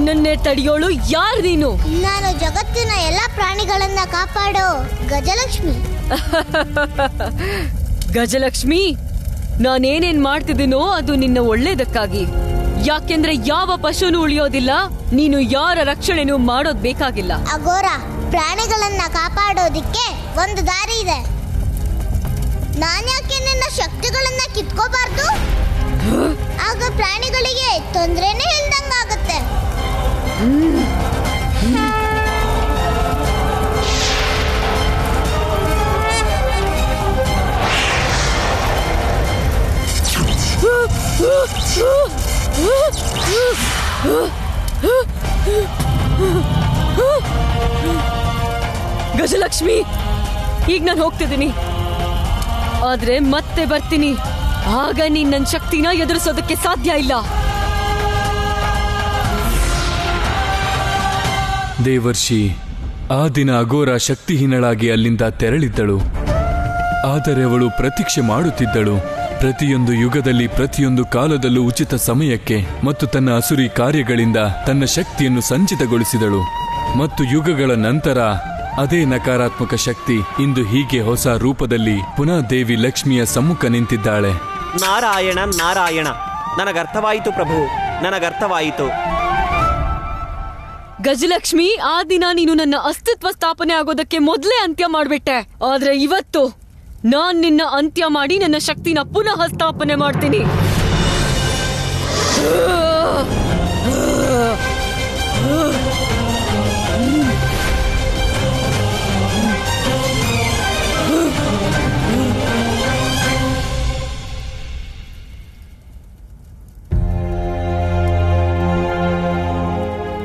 ನನ್ನನ್ನೇ ತಡೆಯೋಳು ಯಾರು ನೀನು? ನಾನು ಜಗತ್ತಿನ ಎಲ್ಲ ಪ್ರಾಣಿಗಳನ್ನ ಕಾಪಾಡೋ ಗಜಲಕ್ಷ್ಮಿ. ಗಜಲಕ್ಷ್ಮಿ, ನಾನೇನೇನ್ ಮಾಡ್ತಿದ್ದೀನೋ ಅದು ನಿನ್ನ ಒಳ್ಳೇದಕ್ಕಾಗಿ. ಯಾಕೆಂದ್ರೆ ಯಾವ ಪಶುನು ಉಳಿಯೋದಿಲ್ಲ, ನೀನು ಯಾರ ರಕ್ಷಣೆನೂ ಮಾಡೋದ್ ಬೇಕಾಗಿಲ್ಲ. ಅಗೋರ, ಪ್ರಾಣಿಗಳನ್ನ ಕಾಪಾಡೋದಿಕ್ಕೆ ಒಂದು ದಾರಿ ಇದೆ. ನಾನ್ಯಾಕೆ ನಿನ್ನ ಶಕ್ತಿಗಳನ್ನ ಕಿತ್ಕೋಬಾರ್ದು? ಆಗ ಪ್ರಾಣಿಗಳಿಗೆ ತೊಂದ್ರೆನೇ ಇಲ್ದಂಗಾಗತ್ತೆ. ಗಜಲಕ್ಷ್ಮಿ, ಈಗ ನಾನು ಹೋಗ್ತಿದ್ದೀನಿ, ಆದ್ರೆ ಮತ್ತೆ ಬರ್ತೀನಿ. ಆಗ ನೀನ್ ನನ್ನ ಶಕ್ತಿನ ಎದುರಿಸೋದಕ್ಕೆ ಸಾಧ್ಯ ಇಲ್ಲ. ದೇವರ್ಷಿ, ಆ ದಿನ ಅಗೋರ ಶಕ್ತಿಹೀನಳಾಗಿ ಅಲ್ಲಿಂದ ತೆರಳಿದ್ದಳು. ಆದರೆ ಅವಳು ಪ್ರತೀಕ್ಷೆ ಮಾಡುತ್ತಿದ್ದಳು. ಪ್ರತಿಯೊಂದು ಯುಗದಲ್ಲಿ, ಪ್ರತಿಯೊಂದು ಕಾಲದಲ್ಲೂ ಉಚಿತ ಸಮಯಕ್ಕೆ ಮತ್ತು ತನ್ನ ಅಸುರಿ ಕಾರ್ಯಗಳಿಂದ ತನ್ನ ಶಕ್ತಿಯನ್ನು ಸಂಚಿತಗೊಳಿಸಿದಳು. ಮತ್ತು ಯುಗಗಳ ನಂತರ ಅದೇ ನಕಾರಾತ್ಮಕ ಶಕ್ತಿ ಇಂದು ಹೀಗೆ ಹೊಸ ರೂಪದಲ್ಲಿ ಪುನಃ ದೇವಿ ಲಕ್ಷ್ಮಿಯ ಸಮ್ಮುಖ ನಿಂತಿದ್ದಾಳೆ. ನಾರಾಯಣ ನಾರಾಯಣ, ನನಗರ್ಥವಾಯಿತು ಪ್ರಭು, ನನಗರ್ಥವಾಯಿತು. ಗಜಲಕ್ಷ್ಮಿ, ಆ ದಿನ ನೀನು ನನ್ನ ಅಸ್ತಿತ್ವ ಸ್ಥಾಪನೆ ಆಗೋದಕ್ಕೆ ಮೊದಲೇ ಅಂತ್ಯ ಮಾಡ್ಬಿಟ್ಟೆ. ಆದ್ರೆ ಇವತ್ತು ನಾನ್ ನಿನ್ನ ಅಂತ್ಯ ಮಾಡಿ ನನ್ನ ಶಕ್ತಿನ ಪುನಃ ಸ್ಥಾಪನೆ ಮಾಡ್ತೀನಿ.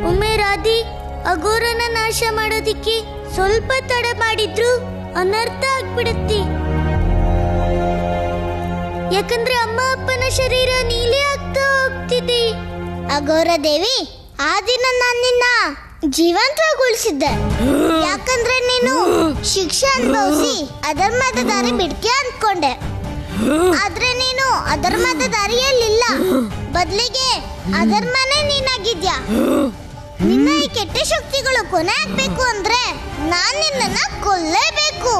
ಒಮ್ಮೆ ರಾಧಿ ಅಗೋರನ ನಾಶ ಮಾಡೋದಿಕ್ಕೆ ಸ್ವಲ್ಪ ತಡ ಮಾಡಿದ್ರು ಅನರ್ಥ ಆಗ್ಬಿಡತ್ತಿ. ಯಾಕಂದ್ರೆ ಅಮ್ಮ ಅಪ್ಪನ ಶರೀರ ನೀಲಿ ಆಗ್ತಾ ಹೋಗ್ತಿದೆ. ಅಗೋರ ದೇವಿ, ಆ ದಿನ ನಾನು ನಿನ್ನ ಜೀವಂತಗೊಳಿಸಿದ್ದೆ. ಯಾಕಂದ್ರೆ ನೀನು ಶಿಕ್ಷೆ ಅನುಭವಿಸಿ ಅಧರ್ಮದ ದಾರಿ ಬಿಡ್ಕೆ ಅಂದ್ಕೊಂಡೆ. ಆದ್ರೆ ನೀನು ಅಧರ್ಮದ ದಾರಿಯಲ್ಲಿಲ್ಲ, ಬದಲಿಗೆ ಅಧರ್ಮನೇ ನೀನಾಗಿದ್ಯಾ. ನಿನ್ನ ಈ ಕೆಟ್ಟ ಶಕ್ತಿಗಳು ಕೊನೆ ಆಗ್ಬೇಕು ಅಂದ್ರೆ ನಾನ್ ನಿನ್ನನ್ನ ಕೊಲ್ಲೇಬೇಕು.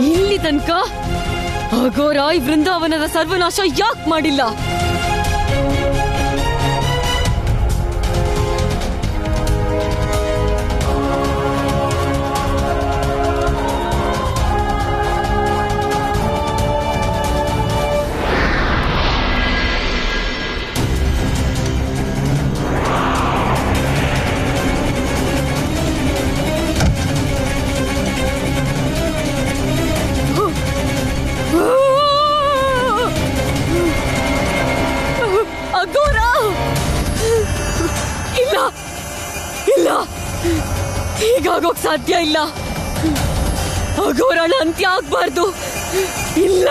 ಇಲ್ಲಿ ತನಕ ಅಗೋರ ಈ ವೃಂದಾವನದ ಸರ್ವನಾಶ ಯಾಕೆ ಮಾಡಿಲ್ಲ? ಹೀಗಾಗೋಕ್ ಸಾಧ್ಯ ಇಲ್ಲ. ಅಗೋರನ ಅಂತ್ಯ ಆಗ್ಬಾರ್ದು. ಇಲ್ಲ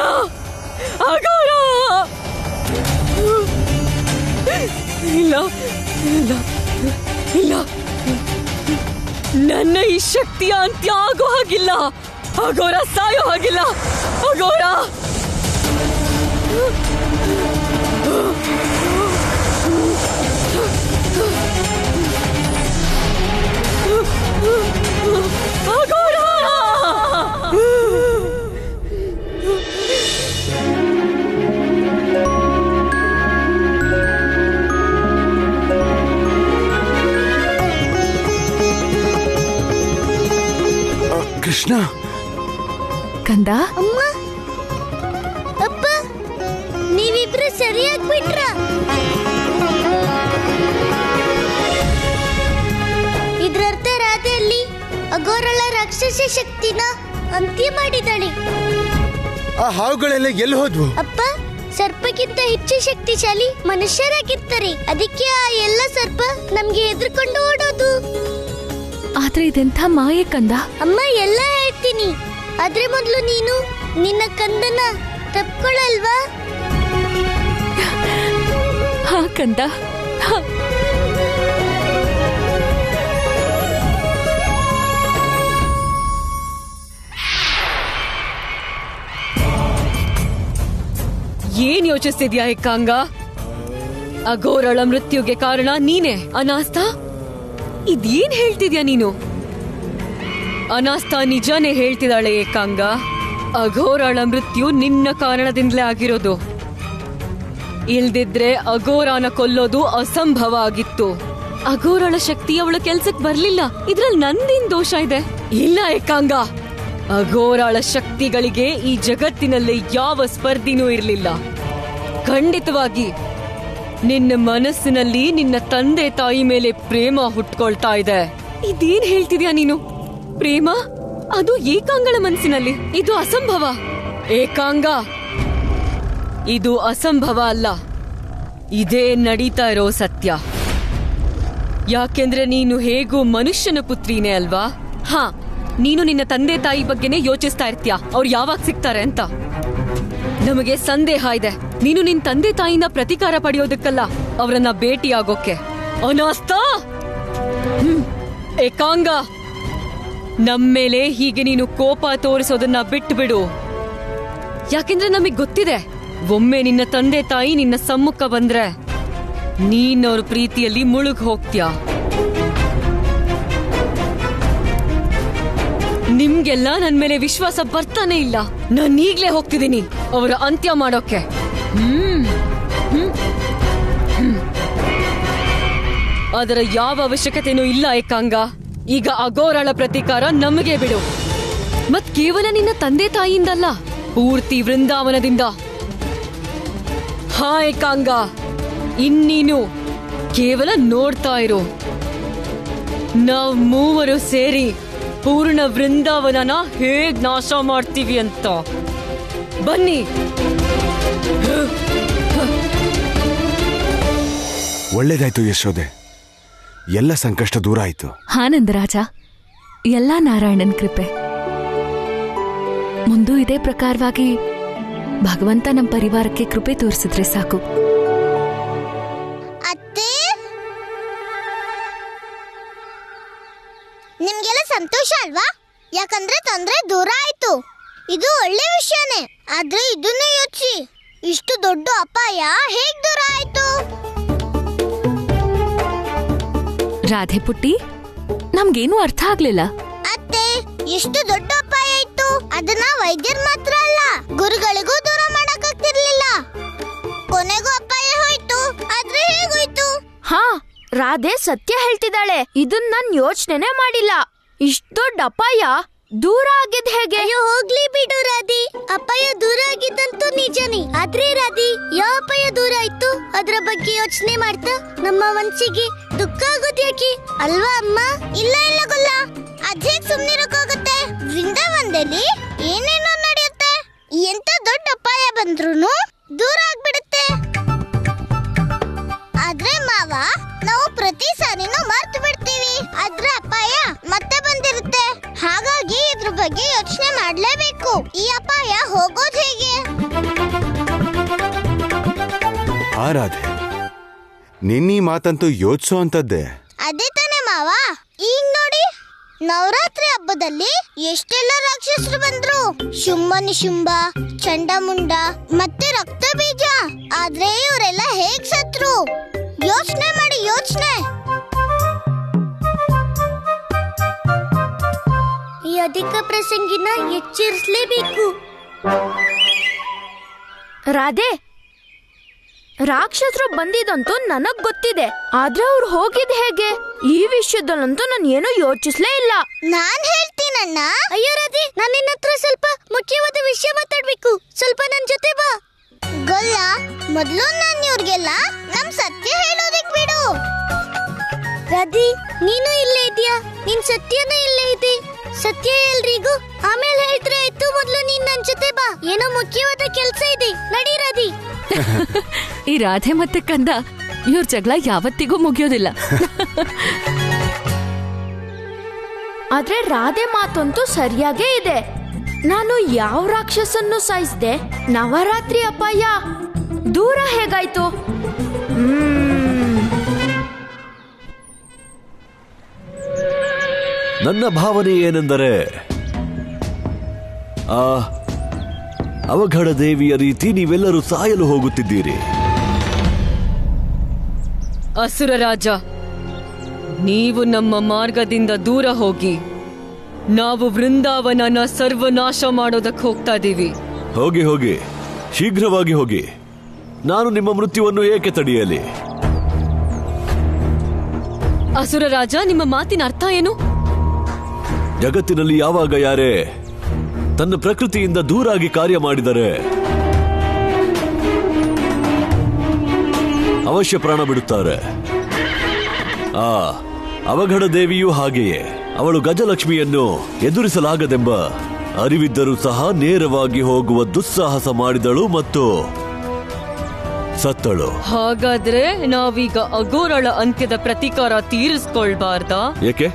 ಅಗೋರ, ಇಲ್ಲ ಇಲ್ಲ ಇಲ್ಲ, ನನ್ನ ಈ ಶಕ್ತಿಯ ಅಂತ್ಯ ಆಗೋ ಹಾಗಿಲ್ಲ. ಅಗೋರ ಸಾಯೋ ಹಾಗಿಲ್ಲ. ಅಗೋರ ಅಗೋರ, ಕೃಷ್ಣ, ಕಂದ, ಅಮ್ಮ ಅಪ್ಪ, ನೀವಿಬ್ರು ಸರಿಯಾಗಿ ಬಿಟ್ರ. ಇದ್ರರ್ಥ ರಾಧೆಯಲ್ಲಿ ಅಗೋರಳ ರಾಕ್ಷಸ ಶಕ್ತಿನ ಅಂತ್ಯ ಮಾಡಿದಾಳೆ. ಆ ಹಾವುಗಳೆಲ್ಲ ಎಲ್ಲಿ ಹೋದ್ವು? ಅಪ್ಪ, ಸರ್ಪಕ್ಕಿಂತ ಹೆಚ್ಚು ಶಕ್ತಿಶಾಲಿ ಮನುಷ್ಯರಾಗಿರ್ತಾರೆ. ಅದಕ್ಕೆ ಆ ಎಲ್ಲ ಸರ್ಪ ನಮ್ಗೆ ಎದುರ್ಕೊಂಡು ಓಡೋದು. ಆದ್ರೆ ಇದೆಂಥ ಮಾಯೆ ಕಂದ. ಅಮ್ಮ, ಎಲ್ಲ ಹೇಳ್ತೀನಿ. ಆದ್ರೆ ಮೊದ್ಲು ನೀನು ನಿನ್ನ ಕಂದನ ತಪ್ಕೊಳ್ಳಲ್ವಾ? ಹಾ ಕಂದ, ಹಾ. ಏನ್ ಯೋಚಿಸ್ತಿದ್ಯಾ ಏಕಾಂಗ? ಅಘೋರಳ ಮೃತ್ಯುಗೆ ಕಾರಣ ನೀನೆ ಅನಾಸ್ತಾ. ಇದೇನ್ ಹೇಳ್ತಿದ್ಯಾ ನೀನು? ಅನಾಸ್ತಾ ನಿಜಾನೇ ಹೇಳ್ತಿದ್ದಾಳೆ ಏಕಾಂಗ. ಅಘೋರಳ ಮೃತ್ಯು ನಿನ್ನ ಕಾರಣದಿಂದಲೇ ಆಗಿರೋದು. ಇಲ್ದಿದ್ರೆ ಅಘೋರನ ಕೊಲ್ಲೋದು ಅಸಂಭವ ಆಗಿತ್ತು. ಅಘೋರಳ ಶಕ್ತಿ ಅವಳ ಕೆಲ್ಸಕ್ ಬರ್ಲಿಲ್ಲ. ಇದ್ರಲ್ಲಿ ನಂದೇನ್ ದೋಷ ಇದೆ? ಇಲ್ಲ ಏಕಾಂಗ, ಅಘೋರಳ ಶಕ್ತಿಗಳಿಗೆ ಈ ಜಗತ್ತಿನಲ್ಲಿ ಯಾವ ಸ್ಪರ್ಧಿನೂ ಇರಲಿಲ್ಲ. ಖಂಡಿತವಾಗಿ ನಿನ್ನ ಮನಸ್ಸಿನಲ್ಲಿ ನಿನ್ನ ತಂದೆ ತಾಯಿ ಮೇಲೆ ಪ್ರೇಮ ಹುಟ್ಕೊಳ್ತಾ ಇದೆ. ಇದೇನ್ ಹೇಳ್ತಿದ್ಯಾ ನೀನು? ಪ್ರೇಮ? ಅದು ಏಕಾಂಗಳ ಮನಸ್ಸಿನಲ್ಲಿ. ಇದು ಅಸಂಭವ ಏಕಾಂಗ. ಇದು ಅಸಂಭವ ಅಲ್ಲ, ಇದೇ ನಡೀತಾ ಇರೋ ಸತ್ಯ. ಯಾಕೆಂದ್ರೆ ನೀನು ಹೇಗೂ ಮನುಷ್ಯನ ಪುತ್ರಿನೇ ಅಲ್ವಾ? ಹಾ, ನೀನು ನಿನ್ನ ತಂದೆ ತಾಯಿ ಬಗ್ಗೆನೇ ಯೋಚಿಸ್ತಾ ಇರ್ತೀಯ, ಅವ್ರು ಯಾವಾಗ ಸಿಗ್ತಾರೆ ಅಂತ. ನಮಗೆ ಸಂದೇಹ ಇದೆ, ನೀನು ನಿನ್ ತಂದೆ ತಾಯಿನ ಪ್ರತಿಕಾರ ಪಡೆಯೋದಕ್ಕಲ್ಲ, ಅವರನ್ನ ಭೇಟಿಯಾಗೋಕೆ. ಅನಾಸ್ತಾ, ಏಕಾಂಗ, ನಮ್ಮೇಲೆ ಹೀಗೆ ನೀನು ಕೋಪ ತೋರಿಸೋದನ್ನ ಬಿಟ್ಟು ಬಿಡು. ಯಾಕೆಂದ್ರೆ ನಮಗ್ ಗೊತ್ತಿದೆ, ಒಮ್ಮೆ ನಿನ್ನ ತಂದೆ ತಾಯಿ ನಿನ್ನ ಸಮ್ಮುಖ ಬಂದ್ರೆ ನೀನವ್ರ ಪ್ರೀತಿಯಲ್ಲಿ ಮುಳುಗ್ ಹೋಗ್ತೀಯ. ನಿಮ್ಗೆಲ್ಲ ನನ್ ಮೇಲೆ ವಿಶ್ವಾಸ ಬರ್ತಾನೆ ಇಲ್ಲ. ನಾನು ಈಗ್ಲೇ ಹೋಗ್ತಿದ್ದೀನಿ ಅವರ ಅಂತ್ಯ ಮಾಡೋಕೆ. ಅದರ ಯಾವ ಅವಶ್ಯಕತೆನೂ ಇಲ್ಲ ಏಕಾಂಗ. ಈಗ ಅಘೋರಳ ಪ್ರತೀಕಾರ ನಮಗೆ ಬಿಡು. ಮತ್ ಕೇವಲ ನಿನ್ನ ತಂದೆ ತಾಯಿಯಿಂದಲ್ಲ, ಪೂರ್ತಿ ವೃಂದಾವನದಿಂದ. ಹಾ ಏಕಾಂಗ, ಇನ್ನೀನು ಕೇವಲ ನೋಡ್ತಾ ಇರು. ನಾವ್ ಮೂವರು ಸೇರಿ ಪೂರ್ಣ ವೃಂದಾವನನ ಹೇಗ್ ನಾಶ ಮಾಡ್ತೀವಿ ಅಂತ. ಬನ್ನಿ. ಒಳ್ಳೇದಾಯ್ತು ಯಶೋದೆ, ಎಲ್ಲ ಸಂಕಷ್ಟ ದೂರ ಆಯ್ತು. ಆನಂದರಾಜ, ಎಲ್ಲ ನಾರಾಯಣನ್ ಕೃಪೆ. ಮುಂದೂ ಇದೇ ಪ್ರಕಾರವಾಗಿ ಭಗವಂತ ನಮ್ಮ ಪರಿವಾರಕ್ಕೆ ಕೃಪೆ ತೋರಿಸಿದ್ರೆ ಸಾಕು. ಅತ್ತೆ, ನಿಮ್ಗೆಲ್ಲ ಸಂತೋಷ ಅಲ್ವಾ? ಯಾಕಂದ್ರೆ ತೊಂದ್ರೆ ದೂರ ಆಯ್ತು. ಇದು ಒಳ್ಳೆ ವಿಷಯನೇ. ಆದ್ರೆ ಇದನ್ನ ಯೋಚಿಸಿ, ಇಷ್ಟು ದೊಡ್ಡ ಅಪಾಯ ಹೇಗ್ ದೂರ ಆಯ್ತು? ರಾಧೆ ಪುಟ್ಟಿ, ನಮ್ಗೇನು ಅರ್ಥ ಆಗ್ಲಿಲ್ಲ. ಅತ್ತೆ, ಎಷ್ಟು ದೊಡ್ಡ ಅಪಾಯ ಇತ್ತು. ಅದನ್ನ ವೈದ್ಯರ್ ಮಾತ್ರ ಅಲ್ಲ, ಗುರುಗಳಿಗೂ ದೂರ ಮಾಡಕ್ಕಾಗ್ತಿರ್ಲಿಲ್ಲ. ಕೊನೆಗೂ ಅಪಾಯ ಹೋಯ್ತು. ಆದ್ರೆ ಹೇಗೋಯ್ತು? ಹಾ, ರಾಧೆ ಸತ್ಯ ಹೇಳ್ತಿದ್ದಾಳೆ. ಇದನ್ನ ನಾನ್ ಯೋಚನೆ ಮಾಡಿಲ್ಲ. ಇಷ್ಟ ದೊಡ್ಡ ಅಪಾಯ ದೂರ ಆಗಿದ್ ಹೇಗೆ? ಅಯ್ಯೋ, ಹೋಗ್ಲಿ ಬಿಡು ರಾಧಿ. ಅಪಾಯ ದೂರ ಆಗಿದ್ದಂತೂ ನಿಜನೇ. ಆದ್ರೆ ರಾಧಿ, ಯಾವ ಅಪಾಯ ದೂರ ಆಯ್ತು ಅದ್ರ ಬಗ್ಗೆ ಯೋಚನೆ ಮಾಡ್ತಾ ನಮ್ಮ ಮನ್ಸಿಗೆ ದುಃಖ ಆಗೋದ್ ಯಾಕೆ? ಅಲ್ವಾ ಅಮ್ಮ? ಇಲ್ಲ ಇಲ್ಲ ಗೊಲ್ಲ, ಅದೇಗ್ ಸುಮ್ನಿರಕ್ಕಾಗುತ್ತೆ? ವೃಂದಾವನದಲ್ಲಿ ಏನೇನೋ ನಡೆಯುತ್ತೆ. ಎಂತ ದೊಡ್ಡ ಅಪಾಯ ಬಂದ್ರೂನು ದೂರ ಆಗ್ಬಿಡುತ್ತೆ. ಆದ್ರೆ ಮಾವ, ನಾವು ಪ್ರತಿ ಸಾರಿನೂ ಮರ್ತು ಬಿಡ್ತೀವಿ. ಅದ್ರ ಅಪಾಯ ಮತ್ತೆ ಬಂದಿರುತ್ತೆ. ಹಾಗಾಗಿ ಇದ್ರ ಬಗ್ಗೆ ಯೋಚನೆ ಮಾಡ್ಲೇಬೇಕು. ಈ ಅಪಾಯ ಹೋಗೋದ್ ಹೇಗೆ? ರಾಧೆ, ನಿನ್ನೀ ಮಾತಂತೂ ಯೋಚಿಸೋ ಅಂತದ್ದೇ. ಅದೇ ತಾನೇ ಮಾವ. ಈಗ ನೋಡಿ, ನವರಾತ್ರಿ ಹಬ್ಬದಲ್ಲಿ ಎಷ್ಟೆಲ್ಲ ರಾಕ್ಷಸರು ಬಂದ್ರು. ಶುಂಭ ನಿಶುಂಭ, ಚಂಡಮುಂಡ ಮತ್ತೆ ರಕ್ತ ಬೀಜ. ಆದ್ರೆ ಇವರೆಲ್ಲ ಹೇಗ್ ಸತ್ರು? ಯೋಚನೆ ಮಾಡಿ, ಯೋಚನೆ. ಈ ಅಧಿಕ ಪ್ರಸಂಗಿನ ಎಚ್ಚರಿಸಲೇಬೇಕು. ರಾಧೆ, ರಾಕ್ಷಸರು ಬಂದಿದಂತೂ ನನಗ್ ಗೊತ್ತಿದೆ. ಆದ್ರೆ ಅವ್ರು ಹೋಗಿದ್ ಹೇಗೆ? ಈ ವಿಷಯದಲ್ಲಂತೂ ನಾನು ಏನೂ ಯೋಚಿಸ್ಲೇ ಇಲ್ಲ. ನಾನ್ ಹೇಳ್ತೀನಣ್ಣ. ಅಯ್ಯೋ ರಾಧೆ, ನಾನು ನಿನ್ನ ಹತ್ರ ಸ್ವಲ್ಪ ಮುಖ್ಯವಾದ ವಿಷಯ ಮಾತಾಡ್ಬೇಕು. ಸ್ವಲ್ಪ ನನ್ ಜೊತೆ ಬಾ. ಗೊಲ್ಲ, ಮೊದ್ಲು ನಾನು ಇವ್ರಿಗೆಲ್ಲ ನಮ್ ಸತ್ಯ ಹೇಳೋದಿಕ್ ಬಿಡು. ರಾಧಿ, ನೀನು ಇಲ್ಲೇ ಇದೆಯಾ? ನಿನ್ ಸತ್ಯನೂ ಇಲ್ಲೇ ಇದೆ. ಸತ್ಯ ಎಲ್ರಿಗೂ ಆಮೇಲೆ ಹೇಳ್ತಾರೆ ಆಯ್ತು. ಮೊದ್ಲು ನೀನ್ ನನ್ ಜೊತೆ ಬಾ. ಏನೋ ಮುಖ್ಯವಾದ ಕೆಲ್ಸ ಇದೆ, ನಡಿ ರಾಧಿ. ಈ ರಾಧೆ ಮತ್ತೆ ಕಂದ ಇವ್ರ ಜಗಳ ಯಾವತ್ತಿಗೂ ಮುಗಿಯೋದಿಲ್ಲ. ಆದ್ರೆ ರಾಧೆ ಮಾತಂತೂ ಸರಿಯಾಗೇ ಇದೆ. ನಾನು ಯಾವ ರಾಕ್ಷಸನ್ನು ಸಾಯಿಸ್ದೆ, ನವರಾತ್ರಿ ಅಪಾಯ ದೂರ ಹೇಗಾಯ್ತು? ನನ್ನ ಭಾವನೆ ಏನೆಂದರೆ, ಆ ಅವಘಡ ದೇವಿಯ ರೀತಿ ನೀವೆಲ್ಲರೂ ಸಾಯಲು ಹೋಗುತ್ತಿದ್ದೀರಿ. ಅಸುರ ರಾಜ, ನೀವು ನಮ್ಮ ಮಾರ್ಗದಿಂದ ದೂರ ಹೋಗಿ. ನಾವು ವೃಂದಾವನನ ಸರ್ವನಾಶ ಮಾಡೋದಕ್ಕೆ ಹೋಗ್ತಾ ಇದೀವಿ. ಹೋಗಿ ಹೋಗಿ, ಶೀಘ್ರವಾಗಿ ಹೋಗಿ. ನಾನು ನಿಮ್ಮ ಮೃತ್ಯುವನ್ನು ಏಕೆ ತಡೆಯಲಿ? ಅಸುರ ರಾಜ, ನಿಮ್ಮ ಮಾತಿನ ಅರ್ಥ ಏನು? ಜಗತ್ತಿನಲ್ಲಿ ಯಾವಾಗ ಯಾರೇ ತನ್ನ ಪ್ರಕೃತಿಯಿಂದ ದೂರಾಗಿ ಕಾರ್ಯ ಮಾಡಿದರೆ ಅವಶ್ಯ ಪ್ರಾಣ ಬಿಡುತ್ತಾರೆ. ಆ ಅವಘಡ ದೇವಿಯೂ ಹಾಗೆಯೇ. ಅವಳು ಗಜಲಕ್ಷ್ಮಿಯನ್ನು ಎದುರಿಸಲಾಗದೆಂಬ ಅರಿವಿದ್ದರೂ ಸಹ ನೇರವಾಗಿ ಹೋಗುವ ದುಸ್ಸಾಹಸ ಮಾಡಿದಳು ಮತ್ತು ಸತ್ತಳು. ಹಾಗಾದ್ರೆ ನಾವೀಗ ಅಗೋರಳ ಅಂತ್ಯದ ಪ್ರತೀಕಾರ ತೀರಿಸ್ಕೊಳ್ಬಾರ್ದಾ? ಏಕೆ?